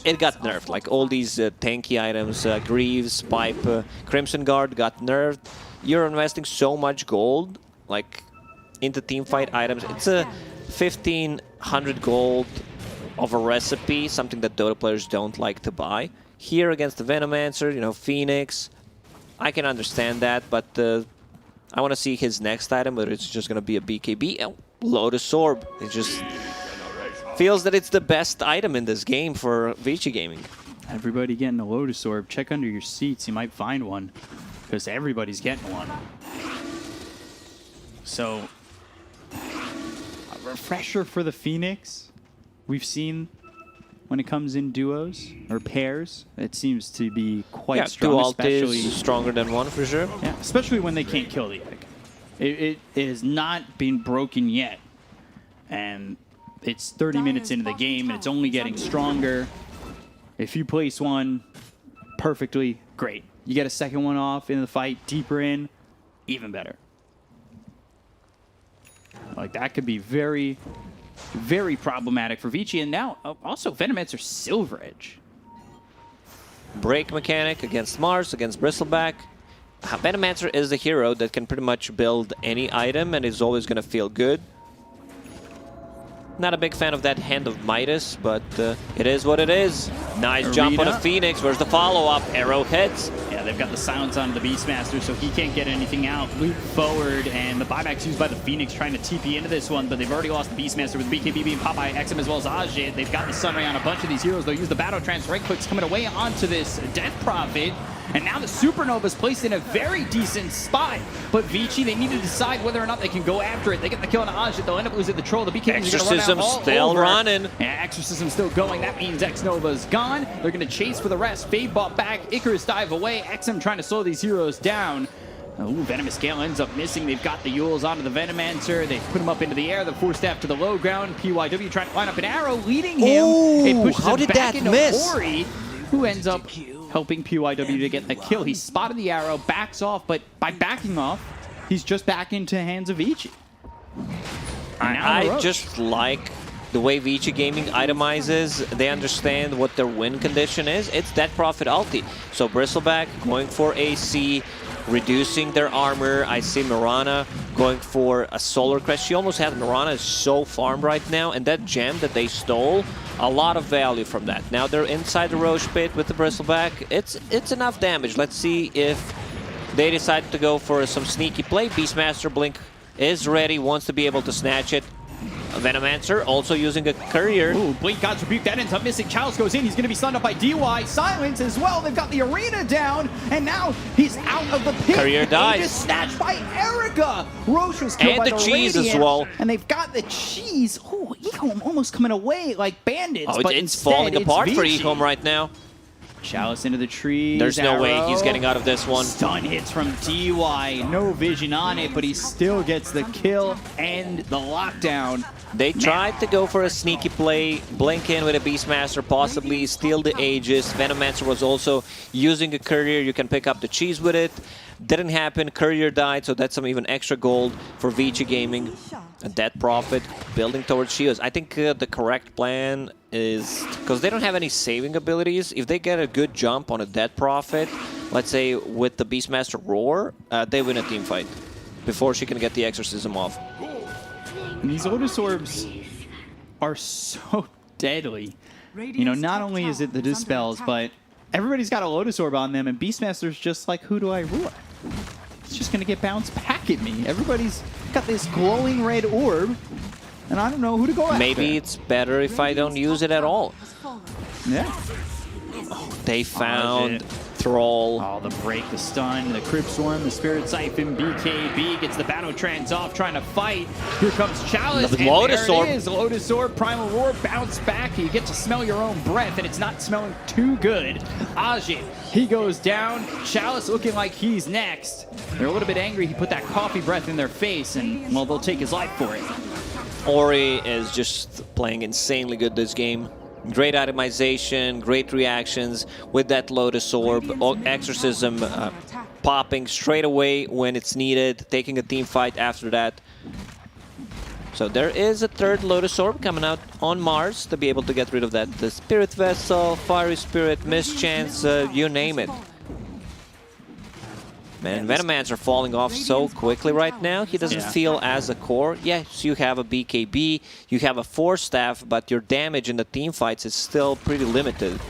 [SPEAKER 2] It got nerfed, like all these tanky items, Greaves, Pipe, Crimson Guard got nerfed. You're investing so much gold, like, into teamfight items. It's a 1,500 gold of a recipe, something that Dota players don't like to buy. Here against the Venomancer, you know, Phoenix, I can understand that, but I want to see his next item, whether it's just going to be a BKB. Oh, Lotus Orb. It just feels that it's the best item in this game for Vici Gaming.
[SPEAKER 1] Everybody getting a Lotus Orb. Check under your seats. You might find one, because everybody's getting one. So, a refresher for the Phoenix. We've seen when it comes in duos or pairs, it seems to be quite strong.
[SPEAKER 2] 2 ult is stronger than 1 for sure.
[SPEAKER 1] Yeah, especially when they can't kill the egg. It has not been broken yet. And it's 30 minutes into the game, and it's only getting stronger. If you place one perfectly, great. You get a second one off in the fight, deeper in, even better. Like, that could be very, very problematic for Vici. And now, also, Venomancer Silver Edge.
[SPEAKER 2] Break mechanic against Mars, against Bristleback. Venomancer is the hero that can pretty much build any item and is always going to feel good. Not a big fan of that Hand of Midas, but it is what it is. Nice jump on a Phoenix. Where's the follow-up? Arrow hits.
[SPEAKER 1] Yeah, they've got the silence on the Beastmaster, so he can't get anything out. Loop forward, and the buyback's used by the Phoenix trying to TP into this one, but they've already lost the Beastmaster with BKB being popped by XM as well as Ajit. They've got the Sunray on a bunch of these heroes. They'll use the Battle Trance. Right clicks coming away onto this Death Prophet. And now the Supernova's placed in a very decent spot. But Vici, they need to decide whether or not they can go after it. They get the kill on Ajit. They'll end up losing the Troll. The BKB is going to run out all
[SPEAKER 2] still
[SPEAKER 1] over.
[SPEAKER 2] running.
[SPEAKER 1] Yeah, Exorcism still going. That means X-Nova's gone. They're going to chase for the rest. Fade bought back. Icarus dive away. XM trying to slow these heroes down. Ooh, Venomous Gale ends up missing. They've got the Yules onto the Venomancer. They put him up into the air. The Force Staff to the low ground. PYW trying to line up an arrow, leading him.
[SPEAKER 2] Ooh,
[SPEAKER 1] it pushes
[SPEAKER 2] how
[SPEAKER 1] him
[SPEAKER 2] did
[SPEAKER 1] back
[SPEAKER 2] that
[SPEAKER 1] into
[SPEAKER 2] miss?
[SPEAKER 1] Ori, who ends up helping PYW to get the kill. He spotted the arrow, backs off, but by backing off, he's just back into hands of Vici.
[SPEAKER 2] I just like the way Vici Gaming itemizes. They understand what their win condition is. It's that profit ulti. So Bristleback going for AC, reducing their armor. I see Mirana going for a Solar Crest. She almost has Mirana is so farmed right now, and that gem that they stole, a lot of value from that. Now they're inside the Roche Pit with the Bristleback. It's enough damage. Let's see if they decide to go for some sneaky play. Beastmaster Blink is ready, wants to be able to snatch it. Venomancer also using a courier.
[SPEAKER 1] Ooh, Blink God's Rebuke, that ends up missing. Chalice goes in, he's going to be stunned up by DY. Silence as well, they've got the arena down, and now he's out of the pit.
[SPEAKER 2] Courier dies.
[SPEAKER 1] Aegis snatched by Erica. Roche was killed by
[SPEAKER 2] And the cheese
[SPEAKER 1] Radiant,
[SPEAKER 2] as well.
[SPEAKER 1] And they've got the cheese. Oh, EHOME almost coming away like bandits,
[SPEAKER 2] Oh,
[SPEAKER 1] but
[SPEAKER 2] it's
[SPEAKER 1] instead,
[SPEAKER 2] falling apart for
[SPEAKER 1] Vici.
[SPEAKER 2] EHOME right now.
[SPEAKER 1] Chalice into the trees.
[SPEAKER 2] There's no way
[SPEAKER 1] arrow.
[SPEAKER 2] he's getting out of this one.
[SPEAKER 1] Stun hits from DY. No vision on it, but he still gets the kill and the lockdown.
[SPEAKER 2] They tried to go for a sneaky play, blink in with a Beastmaster, possibly steal the Aegis. Venomancer was also using a courier. You can pick up the cheese with it. Didn't happen. Courier died, so that's some even extra gold for Vici Gaming. A dead profit, building towards Shields. I think the correct plan is, because they don't have any saving abilities, if they get a good jump on a dead profit, let's say with the Beastmaster Roar, they win a team fight before she can get the Exorcism off.
[SPEAKER 1] And these Lotus Orbs are so deadly. You know, not only is it the Dispels, but everybody's got a Lotus Orb on them, and Beastmaster's just like, who do I roar? It's just going to get bounced back at me. Everybody's got this glowing red orb, and I don't know who to go after.
[SPEAKER 2] Maybe it's better if I don't use it at all.
[SPEAKER 1] Yeah.
[SPEAKER 2] They found Thrall.
[SPEAKER 1] Oh, the break, the stun, the Crypt Swarm, the Spirit Siphon, BKB gets the Battle Trance off, trying to fight. Here comes Chalice,
[SPEAKER 2] The
[SPEAKER 1] and
[SPEAKER 2] Lotus
[SPEAKER 1] there
[SPEAKER 2] Orb.
[SPEAKER 1] it is. Lotus Orb, Primal Roar, bounce back. You get to smell your own breath, and it's not smelling too good. Ajit, he goes down. Chalice looking like he's next. They're a little bit angry. He put that coffee breath in their face, and, well, they'll take his life for it.
[SPEAKER 2] Ori is just playing insanely good this game. Great itemization, great reactions with that Lotus Orb. Exorcism popping straight away when it's needed, taking a team fight after that. So there is a third Lotus Orb coming out on Mars to be able to get rid of that. The Spirit Vessel, Fiery Spirit, Mischance, you name it. Man, Venomancer falling off so quickly right now. He doesn't feel as a core. Yes, you have a BKB, you have a Force Staff, but your damage in the team fights is still pretty limited.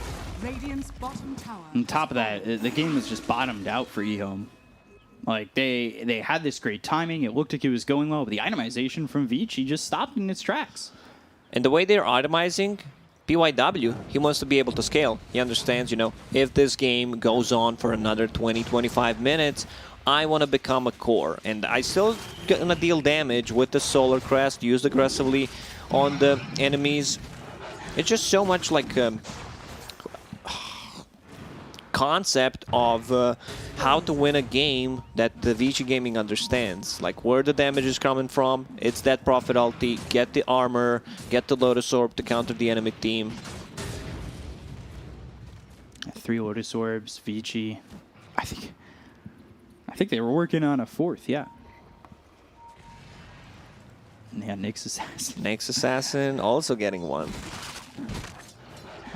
[SPEAKER 3] Radiant's bottom tower.
[SPEAKER 1] On top of that, the game was just bottomed out for EHOME. Like, they had this great timing. It looked like it was going well, but the itemization from Vici just stopped in its tracks.
[SPEAKER 2] And the way they're itemizing, PYW, he wants to be able to scale. He understands, you know, if this game goes on for another 20-25 minutes, I want to become a core. And I still gonna deal damage with the Solar Crest, used aggressively on the enemies. It's just so much like concept of how to win a game that the Vici Gaming understands. Like where the damage is coming from, it's that Prophet ulti, get the armor, get the Lotus Orb to counter the enemy team.
[SPEAKER 1] 3 Lotus Orbs, Vici. I think they were working on a 4th, yeah. And they had Nyx Assassin.
[SPEAKER 2] Nyx Assassin also getting one.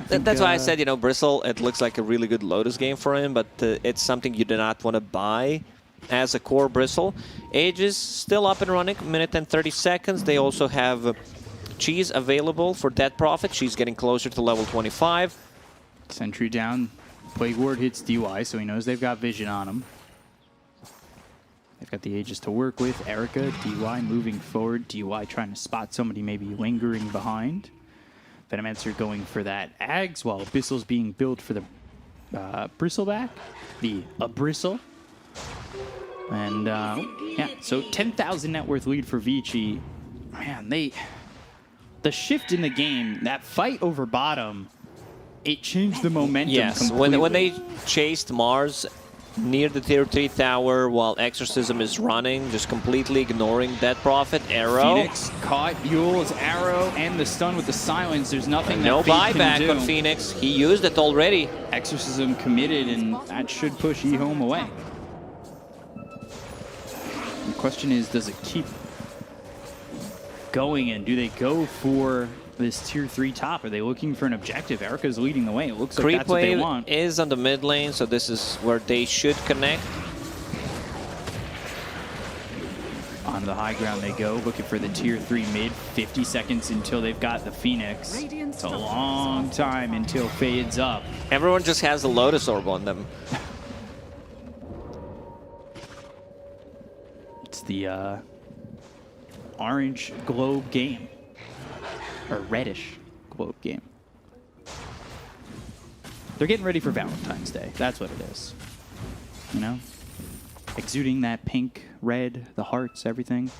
[SPEAKER 2] That's why I said, you know, Bristle, it looks like a really good Lotus game for him, but it's something you do not want to buy as a core Bristle. Aegis still up and running, minute and 30 seconds. They also have Cheese available for Dead Prophet. She's getting closer to level 25.
[SPEAKER 1] Sentry down. Plague Ward hits DY, so he knows they've got vision on him. They've got the Aegis to work with. Erica, DY moving forward. DY trying to spot somebody maybe lingering behind. Venomancer going for that Ags, while Abyssal's being built for the Bristleback. The Bristle. And, yeah, so 10,000 net worth lead for Vici. Man, the shift in the game, that fight over bottom, it changed the momentum completely.
[SPEAKER 2] When they chased Mars near the tier 3 tower while Exorcism is running, just completely ignoring Dead Prophet, Arrow.
[SPEAKER 1] Phoenix caught Yule's arrow and the stun with the silence. There's nothing
[SPEAKER 2] no
[SPEAKER 1] that Fate can
[SPEAKER 2] buyback
[SPEAKER 1] do.
[SPEAKER 2] on Phoenix. He used it already.
[SPEAKER 1] Exorcism committed, and that should push EHOME away. The question is, does it keep going, and do they go for this tier 3 top? Are they looking for an objective? Erica's leading the way. It looks like
[SPEAKER 2] Creep
[SPEAKER 1] that's what they
[SPEAKER 2] wave
[SPEAKER 1] want.
[SPEAKER 2] is on the mid lane, so this is where they should connect.
[SPEAKER 1] On the high ground they go, looking for the tier 3 mid. 50 seconds until they've got the Phoenix. It's a long time until fades up.
[SPEAKER 2] Everyone just has a Lotus Orb on them.
[SPEAKER 1] It's the orange globe game. Or reddish globe game. They're getting ready for Valentine's Day. That's what it is. You know? Exuding that pink, red, the hearts, everything.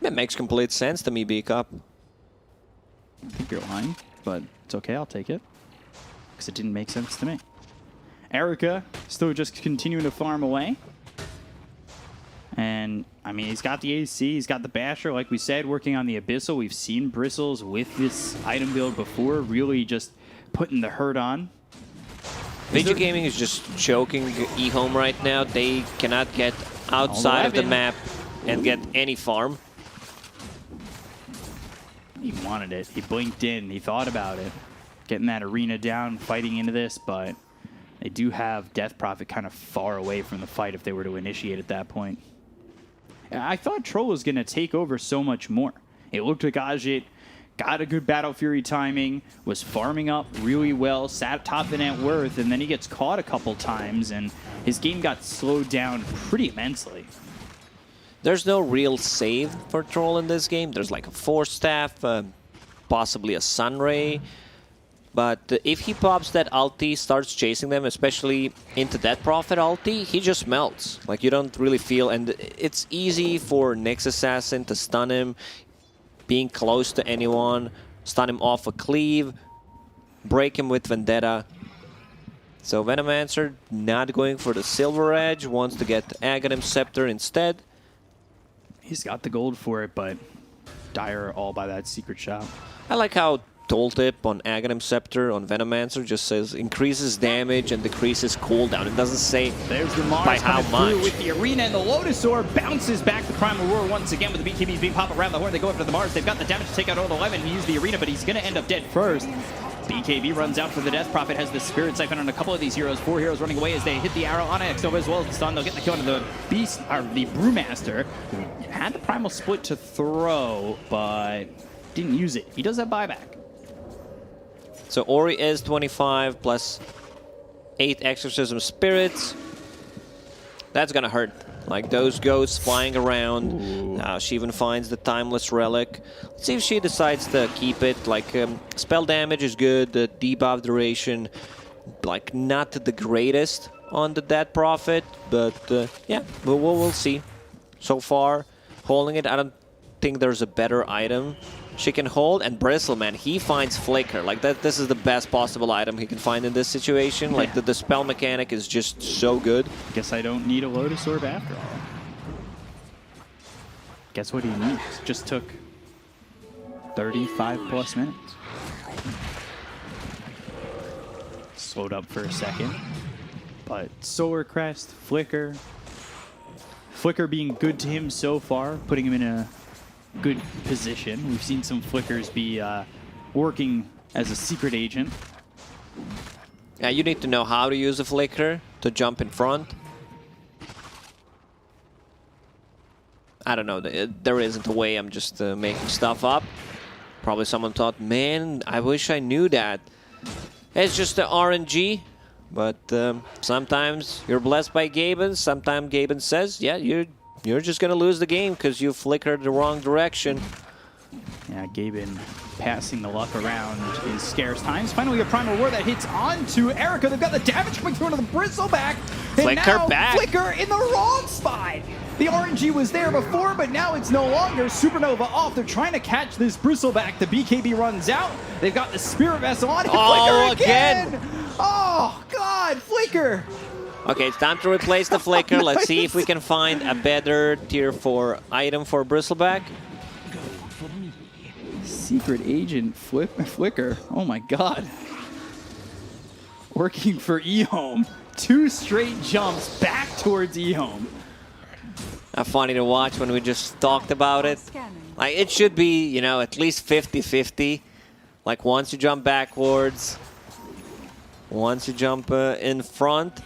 [SPEAKER 2] That makes complete sense to me, B-Cup.
[SPEAKER 1] I think you're lying, but it's okay. I'll take it. Because it didn't make sense to me. Erica still just continuing to farm away. And, I mean, he's got the AC, he's got the Basher, like we said, working on the Abyssal. We've seen Bristles with this item build before, really just putting the hurt on.
[SPEAKER 2] Vici Gaming is just choking EHOME right now. They cannot get outside of the map and get any farm.
[SPEAKER 1] He wanted it. He blinked in. He thought about it. Getting that arena down, fighting into this, but they do have Death Prophet kind of far away from the fight if they were to initiate at that point. I thought Troll was going to take over so much more. It looked like Ajit got a good Battle Fury timing, was farming up really well, sat top the net worth, and then he gets caught a couple times, and his game got slowed down pretty immensely.
[SPEAKER 2] There's no real save for Troll in this game. There's like a Force Staff, possibly a Sunray. But if he pops that ulti, starts chasing them, especially into that Prophet ulti, he just melts. Like, you don't really feel... And it's easy for Nyx Assassin to stun him, being close to anyone, stun him off a cleave, break him with Vendetta. So Venomancer not going for the Silver Edge, wants to get Aghanim Scepter instead.
[SPEAKER 1] He's got the gold for it, but Dire all by that secret shop.
[SPEAKER 2] I like how tooltip on Aghanim Scepter on Venomancer just says increases damage and decreases cooldown. It doesn't say
[SPEAKER 1] There's the Mars
[SPEAKER 2] by how much.
[SPEAKER 1] with the arena, and the Lotus Orb bounces back the Primal Roar once again with the BKBs being popped around the horn. They go after the Mars. They've got the damage to take out all the 11 and use the arena, but he's going to end up dead first. BKB runs out for the Death Prophet, has the Spirit Siphon on a couple of these heroes. 4 heroes running away as they hit the arrow on Exnova as well as the stun. They'll get the kill on the Beast, or the Brewmaster, who had the Primal Split to throw, but didn't use it. He does have buyback.
[SPEAKER 2] So Ori is 25 plus 8 Exorcism Spirits. That's gonna hurt. Like those ghosts flying around. Now she even finds the Timeless Relic. Let's see if she decides to keep it. Like spell damage is good. The debuff duration, like not the greatest on the Dead Prophet, but yeah, we'll see. So far, holding it. I don't think there's a better item she can hold, and Bristle, man, he finds Flicker. Like, this is the best possible item he can find in this situation. Like, the spell mechanic is just so good.
[SPEAKER 1] Guess I don't need a Lotus Orb after all. Guess what he needs? Just took 35+ minutes. Slowed up for a second. But Solar Crest, Flicker. Flicker being good to him so far, putting him in a good position. We've seen some Flickers be working as a secret agent.
[SPEAKER 2] Yeah, you need to know how to use a Flicker to jump in front. I don't know, there isn't a way, I'm just making stuff up. Probably someone thought, man, I wish I knew that. It's just the RNG, but sometimes you're blessed by Gaben, sometimes Gaben says, yeah, you're just gonna lose the game because you flickered the wrong direction.
[SPEAKER 1] Yeah, Gaben passing the luck around in scarce times. Finally, a Primal War that hits onto Erica. They've got the damage coming through into the Bristleback. And
[SPEAKER 2] Flicker
[SPEAKER 1] now
[SPEAKER 2] back.
[SPEAKER 1] Flicker in the wrong spot. The RNG was there before, but now it's no longer. Supernova off. They're trying to catch this Bristleback. The BKB runs out. They've got the Spirit Vessel on.
[SPEAKER 2] Oh,
[SPEAKER 1] Flicker again. Oh, God, Flicker.
[SPEAKER 2] Okay, it's time to replace the Flicker. Let's see if we can find a better tier 4 item for Bristleback.
[SPEAKER 1] Secret Agent Flicker. Oh my God. Working for EHOME. 2 straight jumps back towards EHOME.
[SPEAKER 2] Funny to watch when we just talked about it. Like, it should be, you know, at least 50-50. Like, once you jump backwards, once you jump in front.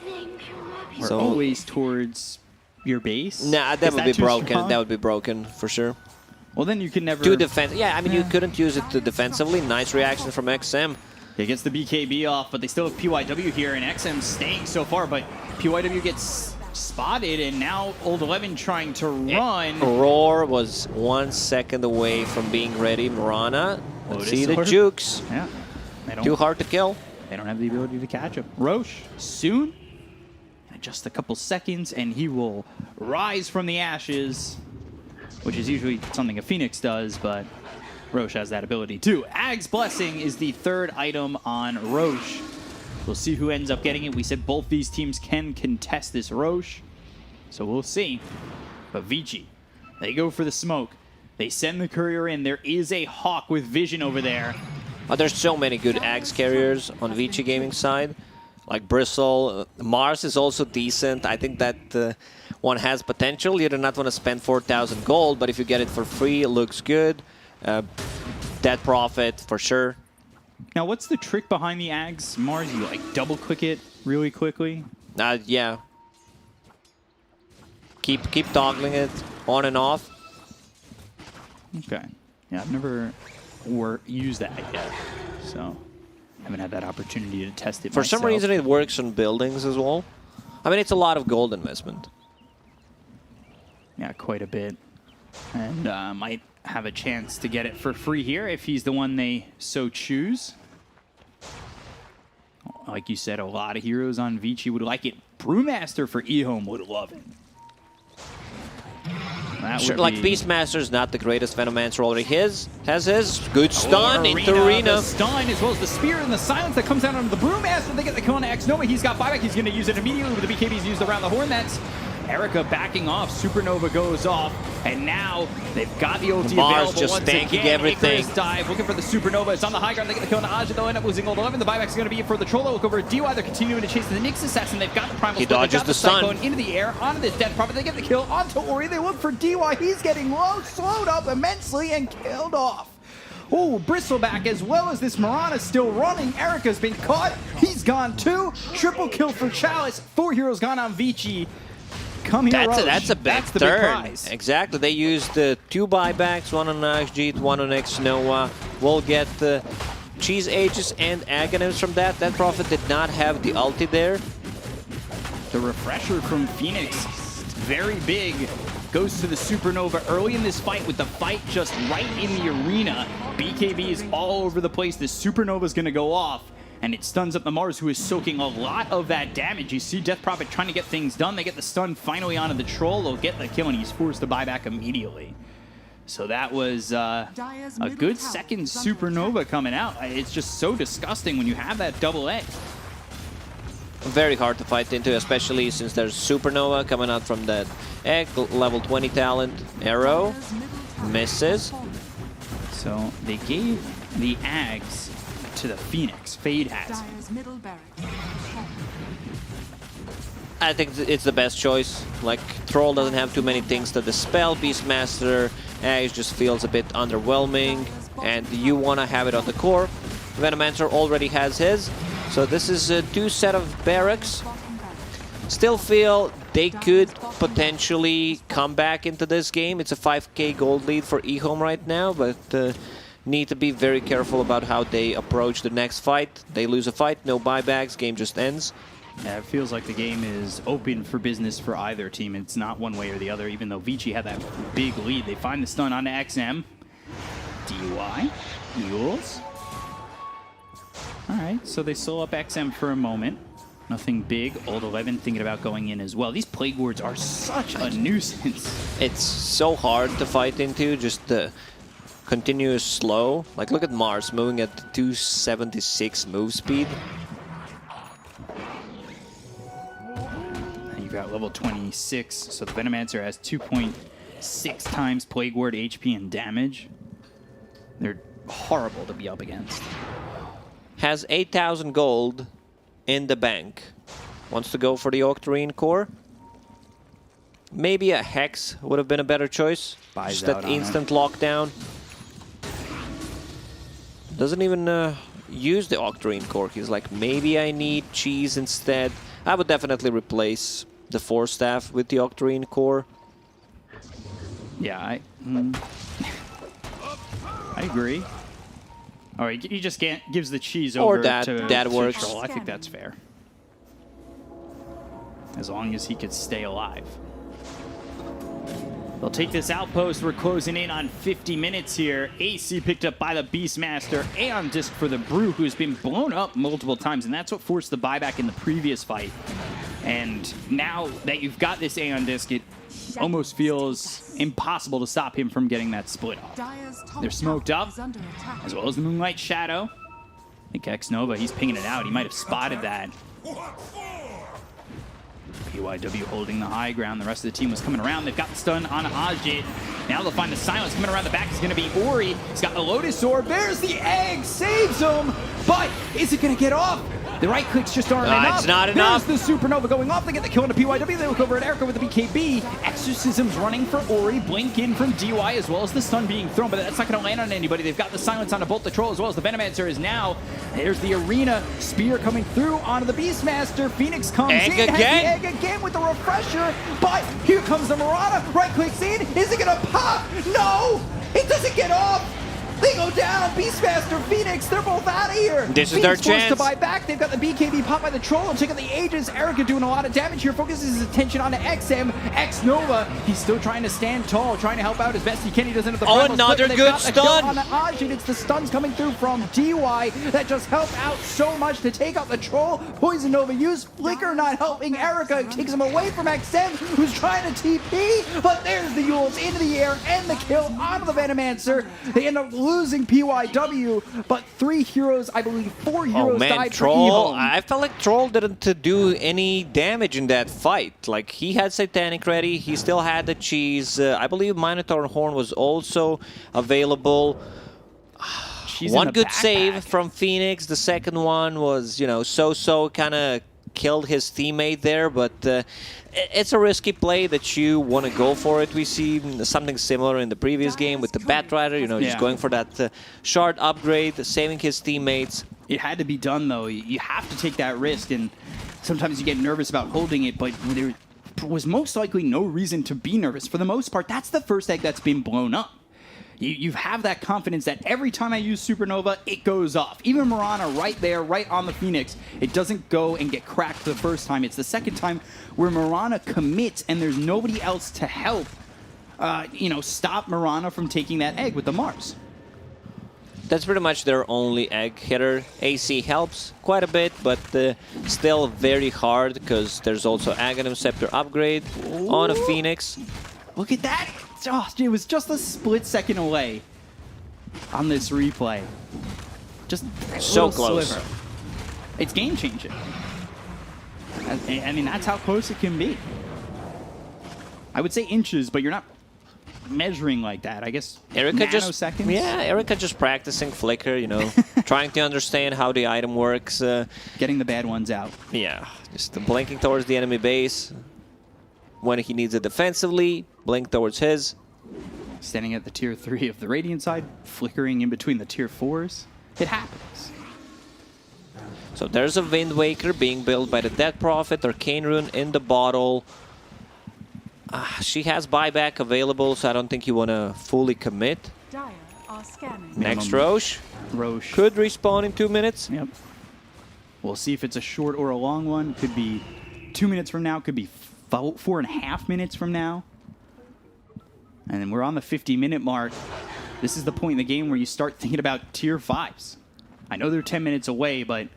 [SPEAKER 1] Or always towards your base?
[SPEAKER 2] Nah, that would be broken.
[SPEAKER 1] Strong?
[SPEAKER 2] That would be broken for sure.
[SPEAKER 1] Well, then you can never...
[SPEAKER 2] Do defense. Yeah, I mean, you couldn't use it defensively. Nice reaction from XM.
[SPEAKER 1] It gets the BKB off, but they still have PYW here, and XM staying so far, but PYW gets spotted, and now Old 11 trying to run.
[SPEAKER 2] Roar was 1 second away from being ready. Mirana, let's see the jukes.
[SPEAKER 1] Yeah.
[SPEAKER 2] Too hard to kill.
[SPEAKER 1] They don't have the ability to catch him. Roche, soon, in just a couple seconds, and he will rise from the ashes, which is usually something a Phoenix does, but Roche has that ability too. Ag's Blessing is the 3rd item on Roche. We'll see who ends up getting it. We said both these teams can contest this Roche, so we'll see. But Vici, they go for the smoke. They send the courier in. There is a Hawk with vision over there.
[SPEAKER 2] There's so many good Axe carriers on Vici Gaming side. Like Bristle. Mars is also decent. I think that one has potential. You do not want to spend 4,000 gold, but if you get it for free, it looks good. Dead Profit, for sure.
[SPEAKER 1] Now, what's the trick behind the Ags Mars? You like double click it really quickly?
[SPEAKER 2] Yeah. Keep toggling it on and off.
[SPEAKER 1] Okay. Yeah, I've never used that yet, so haven't had that opportunity to test it
[SPEAKER 2] For
[SPEAKER 1] myself.
[SPEAKER 2] some reason, it works on buildings as well. I mean, it's a lot of gold investment.
[SPEAKER 1] Yeah, quite a bit. And might have a chance to get it for free here if he's the one they so choose. Like you said, a lot of heroes on Vici would like it. Brewmaster for EHOME would love it.
[SPEAKER 2] Sure, like Beastmaster's not the greatest Venomancer already. Has his good stun into Arena.
[SPEAKER 1] The stun as well as the spear and the silence that comes out onto the Brewmaster. They get the kill on X-Nova. He's got buyback. He's going to use it immediately with the BKBs used around the horn. That's Erica backing off. Supernova goes off. And now they've got the ulti
[SPEAKER 2] Mars
[SPEAKER 1] available
[SPEAKER 2] just
[SPEAKER 1] once
[SPEAKER 2] tanking
[SPEAKER 1] again.
[SPEAKER 2] everything.
[SPEAKER 1] Icarus dive, looking for the Supernova. It's on the high ground. They get the kill on Aja. They'll end up losing Old 11. The buyback's going to be for the Trollo. Look over at DY. They're continuing to chase the Nyx Assassin. They've got the Primal Split.
[SPEAKER 2] dodges
[SPEAKER 1] They've got
[SPEAKER 2] the stun.
[SPEAKER 1] Cyclone into the air, onto this Death Prophet. They get the kill onto Ori. They look for DY. He's getting low, slowed up immensely, and killed off. Oh, Bristleback as well as this Mirana still running. Erica's been caught. He's gone too. Triple kill for Chalice. 4 heroes gone on Vici. Come here, Roche.
[SPEAKER 2] That's a big
[SPEAKER 1] That's the
[SPEAKER 2] turn.
[SPEAKER 1] big prize.
[SPEAKER 2] Exactly. They used 2 buybacks, one on XG, one on X-Nova. We'll get Cheese Ages and Aghanim's from that. That Prophet did not have the ulti there.
[SPEAKER 1] The refresher from Phoenix, very big, goes to the Supernova early in this fight with the fight just right in the arena. BKB is all over the place. The Supernova's going to go off, and it stuns up the Mars, who is soaking a lot of that damage. You see Death Prophet trying to get things done. They get the stun finally onto the Troll. They'll get the kill, and he's forced to buy back immediately. So that was a good second supernova coming out. It's just so disgusting when you have that double egg.
[SPEAKER 2] Very hard to fight into, especially since there's supernova coming out from that egg. Level 20 talent arrow misses.
[SPEAKER 1] So they gave the Ags to the Phoenix. Fade has.
[SPEAKER 2] I think it's the best choice. Like, Troll doesn't have too many things to dispel. Beastmaster Ags just feels a bit underwhelming, and you want to have it on the core. Venomancer already has his, so this is a 2 set of barracks. Still feel they could potentially come back into this game. It's a 5k gold lead for EHOME right now, but need to be very careful about how they approach the next fight. They lose a fight, no buybacks, game just ends.
[SPEAKER 1] Yeah, it feels like the game is open for business for either team. It's not one way or the other, even though Vici had that big lead. They find the stun onto XM. DUI. Eagles. All right, so they slow up XM for a moment. Nothing big. Old 11 thinking about going in as well. These plague wards are such a nuisance.
[SPEAKER 2] It's so hard to fight into, just the continuous slow. Like, look at Mars moving at 276 move speed.
[SPEAKER 1] You've got level 26, so the Venomancer has 2.6 times Plague Ward HP and damage. They're horrible to be up against.
[SPEAKER 2] Has 8,000 gold in the bank. Wants to go for the Octarine core. Maybe a Hex would have been a better choice.
[SPEAKER 1] Buys
[SPEAKER 2] Just that instant lockdown. Doesn't even use the Octarine core. He's like, maybe I need cheese instead. I would definitely replace the Force Staff with the Octarine core.
[SPEAKER 1] Yeah, I agree. All right, he just gives the cheese over to
[SPEAKER 2] that works.
[SPEAKER 1] Troll. I think that's fair. As long as he could stay alive. They'll take this outpost. We're closing in on 50 minutes here. AC picked up by the Beastmaster. Aeon Disc for the Brew, who's been blown up multiple times, and that's what forced the buyback in the previous fight. And now that you've got this Aeon Disc, it almost feels impossible to stop him from getting that split off. They're smoked up, as well as the Moonlight Shadow. I think X-Nova, he's pinging it out. He might have spotted that. PYW holding the high ground. The rest of the team was coming around. They've got the stun on Ajit. Now they'll find the silence. Coming around the back is going to be Ori. He's got the Lotus Orb. There's the egg. Saves him. But is it going to get off? The right clicks just aren't enough.
[SPEAKER 2] It's not enough.
[SPEAKER 1] There's the Supernova going off. They get the kill on the PYW. They look over at Erica with the BKB. Exorcism's running for Ori. Blink in from DY as well as the stun being thrown. But that's not going to land on anybody. They've got the silence on the Bolt the Troll as well as the Venomancer is now. There's the Arena. Spear coming through onto the Beastmaster. Phoenix comes in.
[SPEAKER 2] Again.
[SPEAKER 1] Has the egg again with the refresher. But here comes the Marauder. Right clicks in. Is it going to pop? No! It doesn't get off! They go down! Beastmaster, Phoenix, they're both out of here!
[SPEAKER 2] This is
[SPEAKER 1] Phoenix
[SPEAKER 2] their
[SPEAKER 1] forced
[SPEAKER 2] chance.
[SPEAKER 1] to buy back. They've got the BKB pop by the Troll. Check out the Aegis. Erica doing a lot of damage here. Focuses his attention onto XM. X-Nova, he's still trying to stand tall, trying to help out as best he can. He doesn't have the
[SPEAKER 2] Oh, another good stun!
[SPEAKER 1] On Ajit. It's the stuns coming through from DY that just help out so much to take out the Troll. Poison Nova use. Flicker not helping Erica. It takes him away from XM, who's trying to TP. But there's the Yules into the air and the kill onto the Venomancer. They end up losing PYW, but 3 heroes, I believe 4 heroes died
[SPEAKER 2] Troll,
[SPEAKER 1] for EHOME.
[SPEAKER 2] I felt like Troll didn't do any damage in that fight. Like, he had Satanic ready, he still had the cheese. I believe Minotaur Horn was also available. One good save from Phoenix. The second one was, you know, so-so, kind of killed his teammate there, but it's a risky play that you want to go for it. We see something similar in the previous game with the Batrider, you know, just going for that shard upgrade, saving his teammates.
[SPEAKER 1] It had to be done, though. You have to take that risk, and sometimes you get nervous about holding it, but there was most likely no reason to be nervous. For the most part, that's the first egg that's been blown up. You have that confidence that every time I use Supernova, it goes off. Even Mirana right there, right on the Phoenix, it doesn't go and get cracked the first time. It's the second time where Mirana commits and there's nobody else to help, you know, stop Mirana from taking that egg with the Mars.
[SPEAKER 2] That's pretty much their only egg hitter. AC helps quite a bit, but still very hard because there's also Aghanim Scepter upgrade on a Phoenix.
[SPEAKER 1] Look at that. it was just a split second away on this replay. Just
[SPEAKER 2] So close.
[SPEAKER 1] sliver. It's game changing. I mean, that's how close it can be. I would say inches, but you're not measuring like that. I guess
[SPEAKER 2] Erica
[SPEAKER 1] nanoseconds.
[SPEAKER 2] Erica just practicing flicker, you know, trying to understand how the item works.
[SPEAKER 1] Getting the bad ones out.
[SPEAKER 2] Yeah, just blinking towards the enemy base. When he needs it defensively, blink towards his.
[SPEAKER 1] Standing at the tier 3 of the Radiant side, flickering in between the tier 4s. It happens.
[SPEAKER 2] So there's a Wind Waker being built by the Dead Prophet, Arcane Rune in the bottle. She has buyback available, so I don't think you want to fully commit.
[SPEAKER 3] Dire are scanning.
[SPEAKER 2] Next Roche
[SPEAKER 1] Roche.
[SPEAKER 2] could respawn in 2 minutes.
[SPEAKER 1] Yep. We'll see if it's a short or a long one. Could be 2 minutes from now. Could be 4.5 minutes from now. And then we're on the 50-minute mark. This is the point in the game where you start thinking about tier 5s. I know they're 10 minutes away, but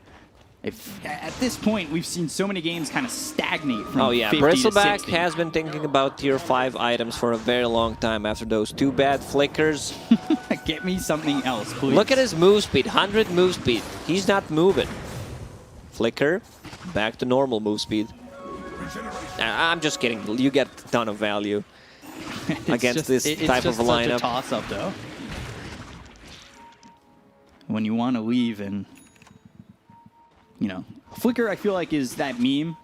[SPEAKER 1] if at this point we've seen so many games kind of stagnate from 50 to
[SPEAKER 2] Bristleback
[SPEAKER 1] 60.
[SPEAKER 2] has been thinking about tier 5 items for a very long time after those 2 bad flickers.
[SPEAKER 1] Get me something else, please.
[SPEAKER 2] Look at his move speed, 100 move speed. He's not moving. Flicker, back to normal move speed. I'm just kidding. You get a ton of value against this type of a lineup.
[SPEAKER 1] It's just such a toss-up, though. When you want to leave and, you know, Flicker, I feel like, is that meme.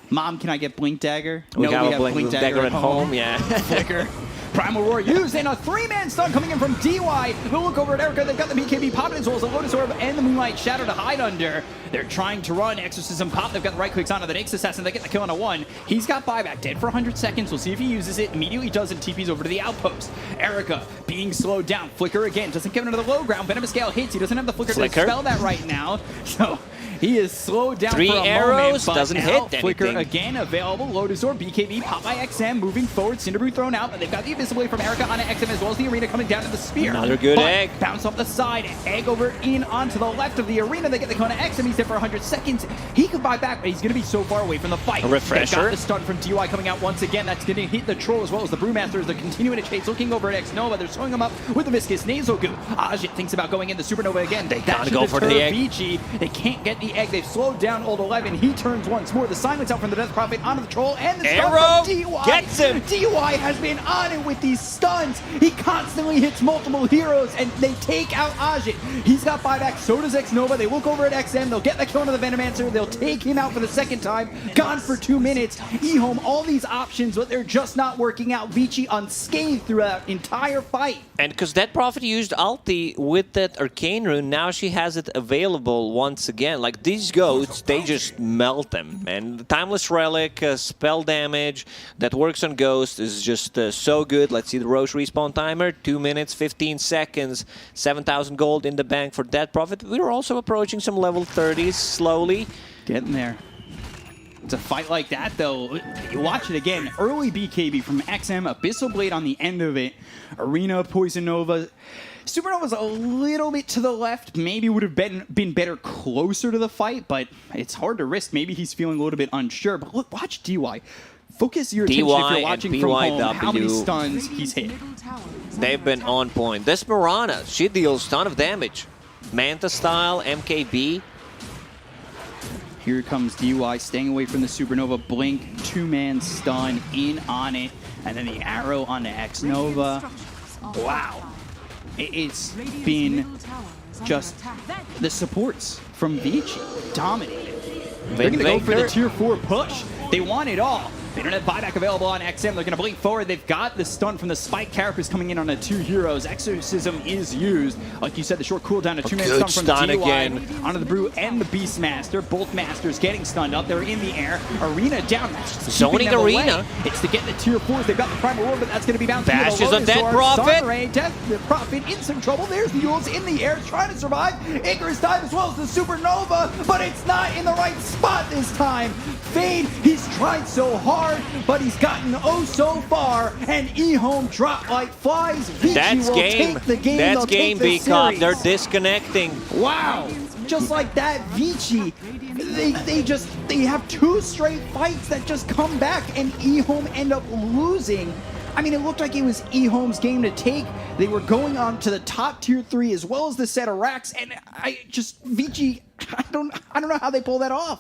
[SPEAKER 1] Mom, can I get Blink Dagger?
[SPEAKER 2] We
[SPEAKER 1] No,
[SPEAKER 2] have a Blink Dagger at home, yeah.
[SPEAKER 1] Flicker. Primal Roar used, and a 3-man stun coming in from DY. We'll look over at Erica. They've got the BKB popping as well as the Lotus Orb and the Moonlight Shadow to hide under. They're trying to run Exorcism pop. They've got the right clicks onto the Nyx Assassin. They get the kill on a 1. He's got buyback, dead for 100 seconds. We'll see if he uses it. Immediately does and TPs over to the outpost. Erica being slowed down. Flicker again. Doesn't get into the low ground. Venomous Gale hits. He doesn't have the Flicker to dispel that right now. So he is slowed down
[SPEAKER 2] 3
[SPEAKER 1] for a
[SPEAKER 2] arrows,
[SPEAKER 1] moment,
[SPEAKER 2] doesn't hit anything.
[SPEAKER 1] Flicker again available. Lotus Orb, BKB, pop by XM, moving forward. Cinderbrew thrown out, but they've got the Invisible from Erica onto XM as well as the arena coming down to the spear.
[SPEAKER 2] Another good
[SPEAKER 1] but
[SPEAKER 2] egg.
[SPEAKER 1] Bounce off the side. Egg over in onto the left of the arena. They get the Kona XM. He's there for 100 seconds. He could buy back, but he's going to be so far away from the fight.
[SPEAKER 2] A refresher.
[SPEAKER 1] They've got the stun from DY coming out once again. That's going to hit the Troll as well as the Brewmaster as they're continuing to chase. Looking over at X-Nova. They're throwing him up with the Viscous Nasal Goo. Ajit thinks about going in the Supernova again.
[SPEAKER 2] They gotta go for the egg.
[SPEAKER 1] Vici. They can't get the egg. They've slowed down Old 11. He turns once more. The silence out from the Death Prophet onto the Troll and the stun
[SPEAKER 2] Arrow
[SPEAKER 1] from DY.
[SPEAKER 2] gets him.
[SPEAKER 1] DY has been on it with these stuns. He constantly hits multiple heroes and they take out Ajit. He's got buyback. So does X-Nova. They look over at XM. They'll get the kill on the Venomancer. They'll take him out for the second time. Gone for 2 minutes. EHOME, all these options, but they're just not working out. Vici unscathed throughout entire fight.
[SPEAKER 2] And because that Prophet used ulti with that Arcane Rune, now she has it available once again. Like, these goats, they just melt them. And the Timeless Relic, spell damage that works on Ghost is just so good. Let's see the Roche respawn timer. 2 minutes, 15 seconds. 7,000 gold in the bank for that Prophet. We're also approaching some level 30s slowly.
[SPEAKER 1] Getting there. It's a fight like that, though. You watch it again. Early BKB from XM, Abyssal Blade on the end of it. Arena, Poison Nova. Supernova's a little bit to the left. Maybe would have been better closer to the fight, but it's hard to risk. Maybe he's feeling a little bit unsure. But look, watch DY. Focus your attention if you're watching from home. How many stuns he's hit.
[SPEAKER 2] They've been on point. This Mirana, she deals a ton of damage. Manta style, MKB.
[SPEAKER 1] Here comes DY, staying away from the Supernova. Blink, 2-man stun, in on it. And then the arrow on the X-Nova. Wow. It's been just the supports from Vici dominating. They're going to go for the tier 4 push. They want it all. They don't have buyback available on XM. They're going to blink forward. They've got the stun from the Spike characters coming in on the 2 heroes. Exorcism is used. Like you said, the short cooldown, a 2-man stun from DY
[SPEAKER 2] again.
[SPEAKER 1] onto the Brew and the Beastmaster. Both Masters getting stunned up. They're in the air. Arena down. That's just
[SPEAKER 2] Zoning Arena.
[SPEAKER 1] away. It's to get the tier 4s. They've got the Primal Roar, but that's going to be bounced.
[SPEAKER 2] Bashes on Death Prophet.
[SPEAKER 1] Death Prophet in some trouble. There's the Yules in the air trying to survive. Icarus dive as well as the Supernova, but it's not in the right spot this time. Fade, he's tried so hard, but he's gotten oh so far, and EHOME drop like flies. Vici
[SPEAKER 2] That's
[SPEAKER 1] will
[SPEAKER 2] game.
[SPEAKER 1] take the game.
[SPEAKER 2] That's game, B-Cop.
[SPEAKER 1] series.
[SPEAKER 2] They're disconnecting.
[SPEAKER 1] Wow. Just like that, Vici, they have 2 straight fights that just come back, and EHOME end up losing.
[SPEAKER 5] I mean, it looked like it was EHOME's game to take. They were going on to the top tier 3 as well as the set of racks, and Vici, I don't know how they pull that off.